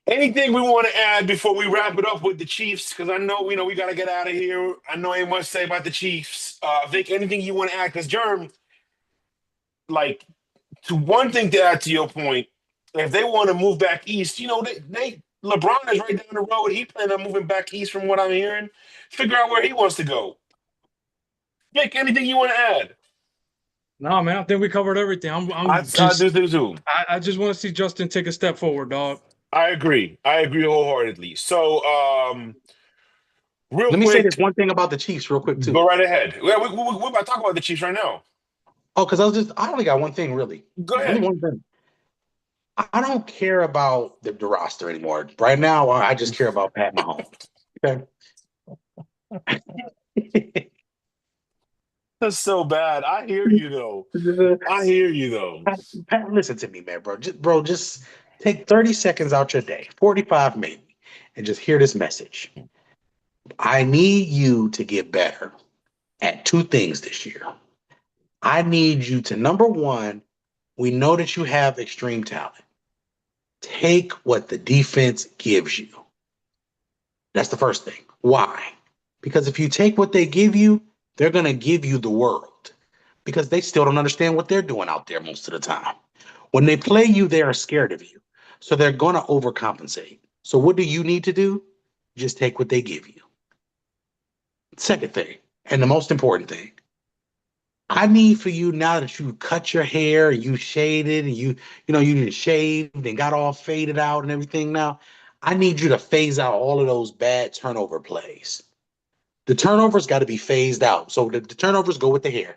Anything we want to add before we wrap it up with the Chiefs? Because I know we got to get out of here. I know ain't much to say about the Chiefs. Vic, anything you want to add? Because Germ, like, to one thing to add to your point, if they want to move back east, they LeBron is right down the road. He planning on moving back east, from what I'm hearing. Figure out where he wants to go. Vic, anything you want to add? No, man, I think we covered everything. I do too. I just want to see Justin take a step forward, dog. I agree. I agree wholeheartedly. So, real Let me say quick, this one thing about the Chiefs, real quick too. go right ahead. We're about to talk about the Chiefs right now. Oh, because I only got one thing really. Go Only ahead. one thing. I don't care about the roster anymore. Right now, I just care about Pat Mahomes. Okay. That's so bad. I hear you though. I hear you though. Pat, listen to me, man, bro. Just take 30 seconds out your day, 45 maybe, and just hear this message. I need you to get better at two things this year. I need you to, number one, we know that you have extreme talent. Take what the defense gives you. That's the first thing. Why? Because if you take what they give you, they're going to give you the world because they still don't understand what they're doing out there most of the time. When they play you, they are scared of you. So they're going to overcompensate. So what do you need to do? Just take what they give you. Second thing, and the most important thing, I need for you now that you cut your hair, you shaded, and you didn't shaved and got all faded out and everything now. I need you to phase out all of those bad turnover plays. The turnovers got to be phased out. So the turnovers go with the hair.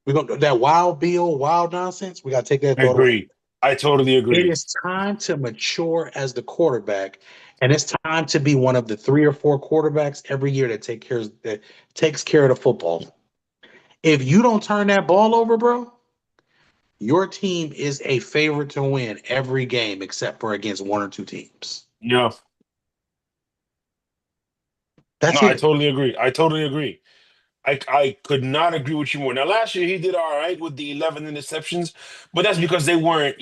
We're gonna that wild bill, wild nonsense. We gotta take that I thought away. agree. I totally It agree. is time to mature as the quarterback, and it's time to be one of the 3 or 4 quarterbacks every year that takes care of the football. If you don't turn that ball over, bro, your team is a favorite to win every game except for against 1 or 2 teams. Yeah. That's No, I it. totally agree. I totally agree. I could not agree with you more. Now, last year he did all right with the 11 interceptions, but that's because they weren't,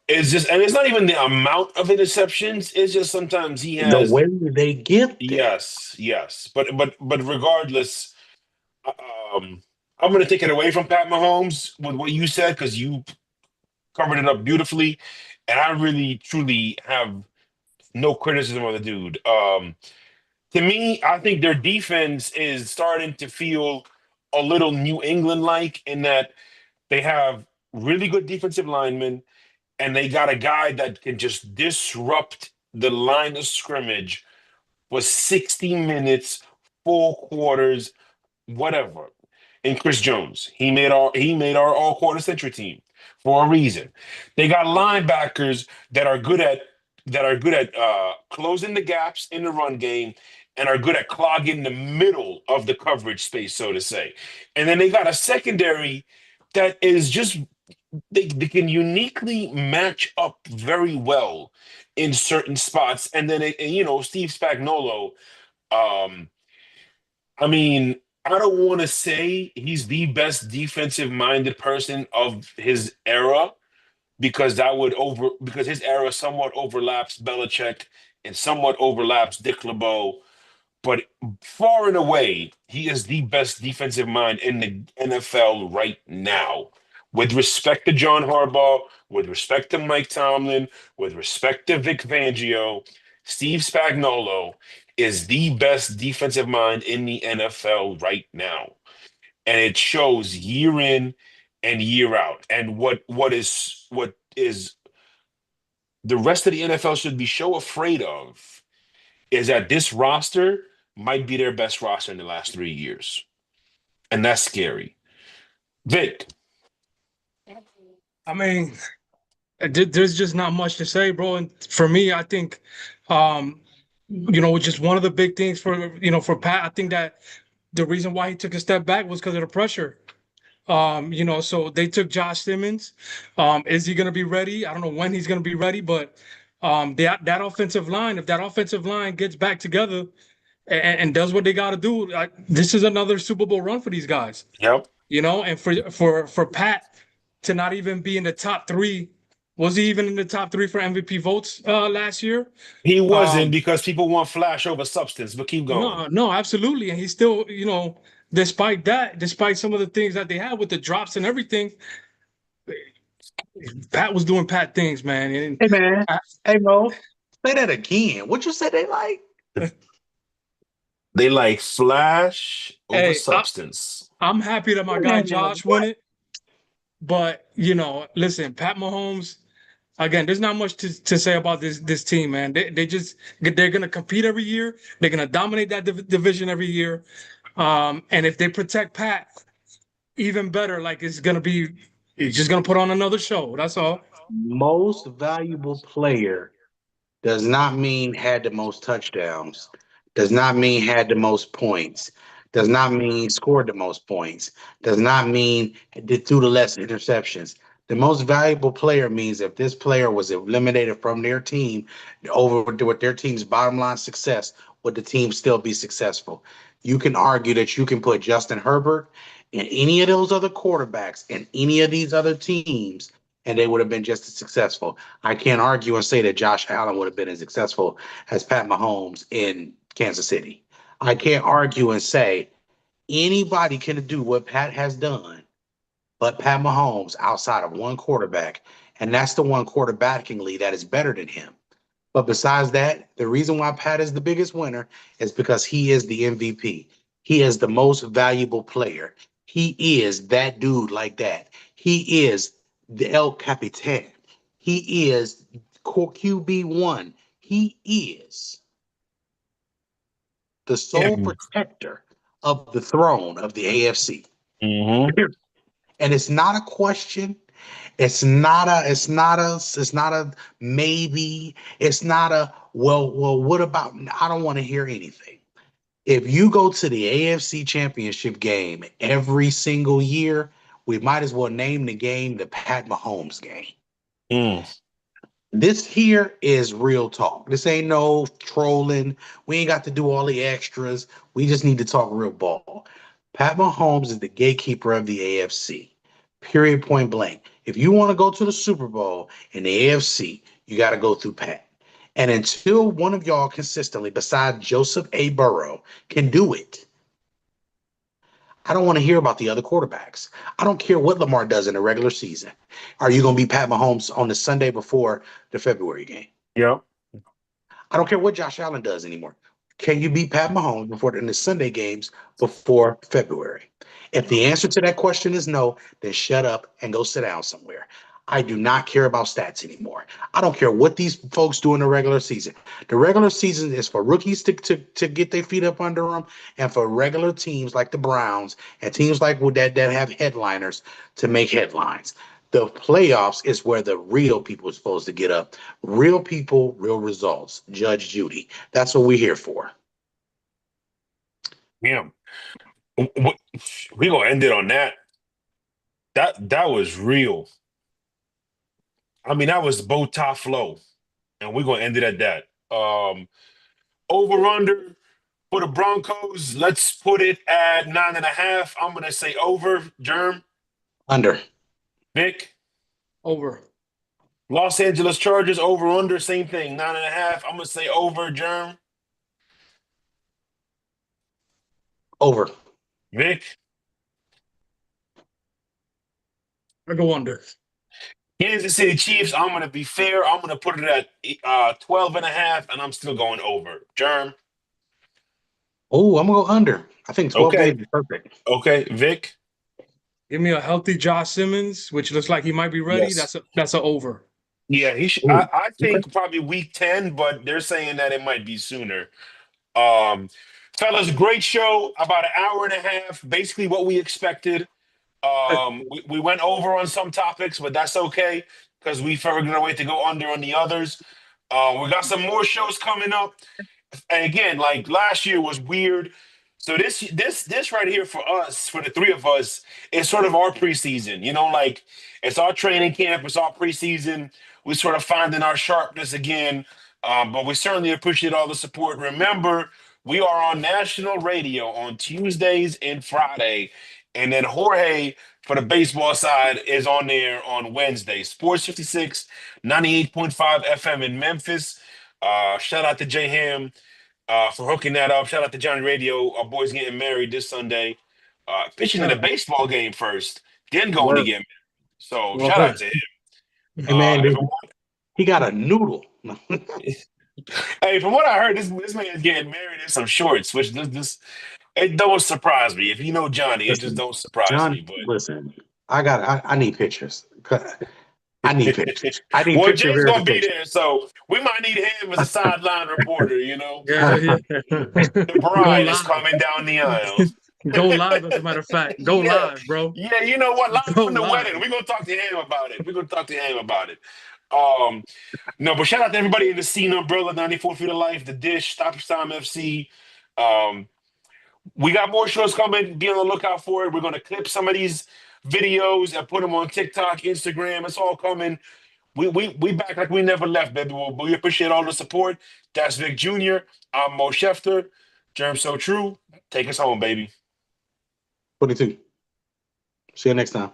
it's just, and it's not even the amount of interceptions. It's just sometimes he The has, way they get there. yes. But regardless, um, I'm going to take it away from Pat Mahomes with what you said because you covered it up beautifully, and I really truly have no criticism of the dude. To me, I think their defense is starting to feel a little New England like in that they have really good defensive linemen and they got a guy that can just disrupt the line of scrimmage for 60 minutes, 4 quarters, whatever. And Chris Jones, he made our all quarter century team for a reason. They got linebackers that are good at closing the gaps in the run game and are good at clogging the middle of the coverage space, so to say. And then they got a secondary that is just they can uniquely match up very well in certain spots. And then Steve Spagnuolo, um, I mean, I don't want to say he's the best defensive minded person of his era because his era somewhat overlaps Belichick and somewhat overlaps Dick LeBeau, but far and away, he is the best defensive mind in the NFL right now. With respect to John Harbaugh, with respect to Mike Tomlin, with respect to Vic Fangio, Steve Spagnuolo is the best defensive mind in the NFL right now. And it shows year in and year out. And what is the rest of the NFL should be so afraid of is that this roster might be their best roster in the last 3 years. And that's scary. Vic, I mean, there's just not much to say, bro. And for me, I think, just one of the big things for Pat, I think that the reason why he took a step back was because of the pressure. So they took Josh Simmons. Is he going to be ready? I don't know when he's going to be ready, but that offensive line, if that offensive line gets back together and does what they got to do, this is another Super Bowl run for these guys. yep. And for Pat to not even be in the top three, was he even in the top three for MVP votes last year? He wasn't Um, because people want flash over substance, but keep going. no, absolutely, and he still, despite that, despite some of the things that they had with the drops and everything, Pat was doing Pat things, man. And Hey man, I, hey Mo, say that again. What you said they like? They like flash over hey, substance. I'm happy that my guy Man, Josh won what? it, but listen, Pat Mahomes. Again, there's not much to say about this team, man. They're gonna compete every year. They're gonna dominate that division every year. And if they protect Pat, even better. Like it's just gonna put on another show. That's all. Most valuable player does not mean had the most touchdowns, does not mean had the most points, does not mean scored the most points, does not mean did threw the less interceptions. The most valuable player means if this player was eliminated from their team over with their team's bottom line success, would the team still be successful? You can argue that you can put Justin Herbert in any of those other quarterbacks in any of these other teams, and they would have been just as successful. I can't argue and say that Josh Allen would have been as successful as Pat Mahomes in Kansas City. I can't argue and say anybody can do what Pat has done, but Pat Mahomes outside of one quarterback, and that's the one quarterbackingly that is better than him. But besides that, the reason why Pat is the biggest winner is because he is the MVP. He is the most valuable player. He is that dude like that. He is the El Capitan. He is QB1. He is the sole Yeah. protector of the throne of the AFC. Mm-hmm. And it's not a question. It's not a maybe. It's not a well, what about? I don't want to hear anything. If you go to the AFC Championship game every single year, we might as well name the game the Pat Mahomes game. Mm. This here is real talk. This ain't no trolling. We ain't got to do all the extras. We just need to talk real ball. Pat Mahomes is the gatekeeper of the AFC. Period, point blank. If you want to go to the Super Bowl in the AFC, you got to go through Pat. And until one of y'all consistently, besides Joseph A. Burrow, can do it, I don't want to hear about the other quarterbacks. I don't care what Lamar does in the regular season. Are you going to be Pat Mahomes on the Sunday before the February game? Yep. I don't care what Josh Allen does anymore. Can you beat Pat Mahomes in the Sunday games before February? If the answer to that question is no, then shut up and go sit down somewhere. I do not care about stats anymore. I don't care what these folks do in the regular season. The regular season is for rookies to get their feet up under them, and for regular teams like the Browns and teams like that have headliners to make headlines. The playoffs is where the real people are supposed to get up. Real people, real results. Judge Judy. That's what we're here for. Yeah. We gonna end it on that. That was real. I mean, that was bow tie flow, and we're gonna end it at that. Over under for the Broncos. Let's put it at 9.5. I'm gonna say over. Germ, Under. Vic, Over. Los Angeles Chargers over under same thing 9.5. I'm gonna say over. Germ, Over. Vic, I go under. Kansas City Chiefs. I'm gonna be fair. I'm gonna put it at 12.5, and I'm still going over. Germ, Oh, I'm going to go under. I think 12 okay, games is perfect. okay, Vic. Give me a healthy Josh Simmons, which looks like he might be ready. Yes. That's a over. Yeah, he should. Ooh, I okay. think probably week 10, but they're saying that it might be sooner. Um, Fellas, great show. About an hour and a half. Basically, what we expected. We went over on some topics, but that's okay because we figured a way to go under on the others. We got some more shows coming up, and again, like last year was weird. So this right here for us, for the three of us, is sort of our preseason. You know, like it's our training camp, it's our preseason. We sort of finding our sharpness again. But we certainly appreciate all the support. Remember, we are on national radio on Tuesdays and Friday, and then Jorge for the baseball side is on there on Wednesday. Sports 56, 98.5 FM in Memphis. Shout out to J Ham for hooking that up. Shout out to Johnny Radio. Our boy's getting married this Sunday. Pitching in a baseball game first, then going to Word. get married. So shout out Word. to him. Hey, man, If he got a noodle. Hey, from what I heard, this man's getting married in some shorts, which this it don't surprise me. If you know Johnny, it just Listen, don't surprise John, me. But listen, I need pictures. I need pictures. I need well, picture Jay's gonna be verification. there, so we might need him as a sideline reporter. You know, Yeah, yeah. the Go bride is live. coming down the aisle. Go live, as a matter of fact. Go Yeah, live, bro. yeah. You know what? Live Go from the live. wedding. We're gonna talk to him about it. We're gonna talk to him about it. No, but shout out to everybody in the scene umbrella, 94 Feet of Life, the Dish, Stop Time FC. Um, We got more shows coming. Be on the lookout for it. We're going to clip some of these videos and put them on TikTok, Instagram. It's all coming. We back like we never left, baby. We appreciate all the support. That's Vic Jr. I'm Mo Schefter. Germ So True. Take us home, baby. 22. See you next time.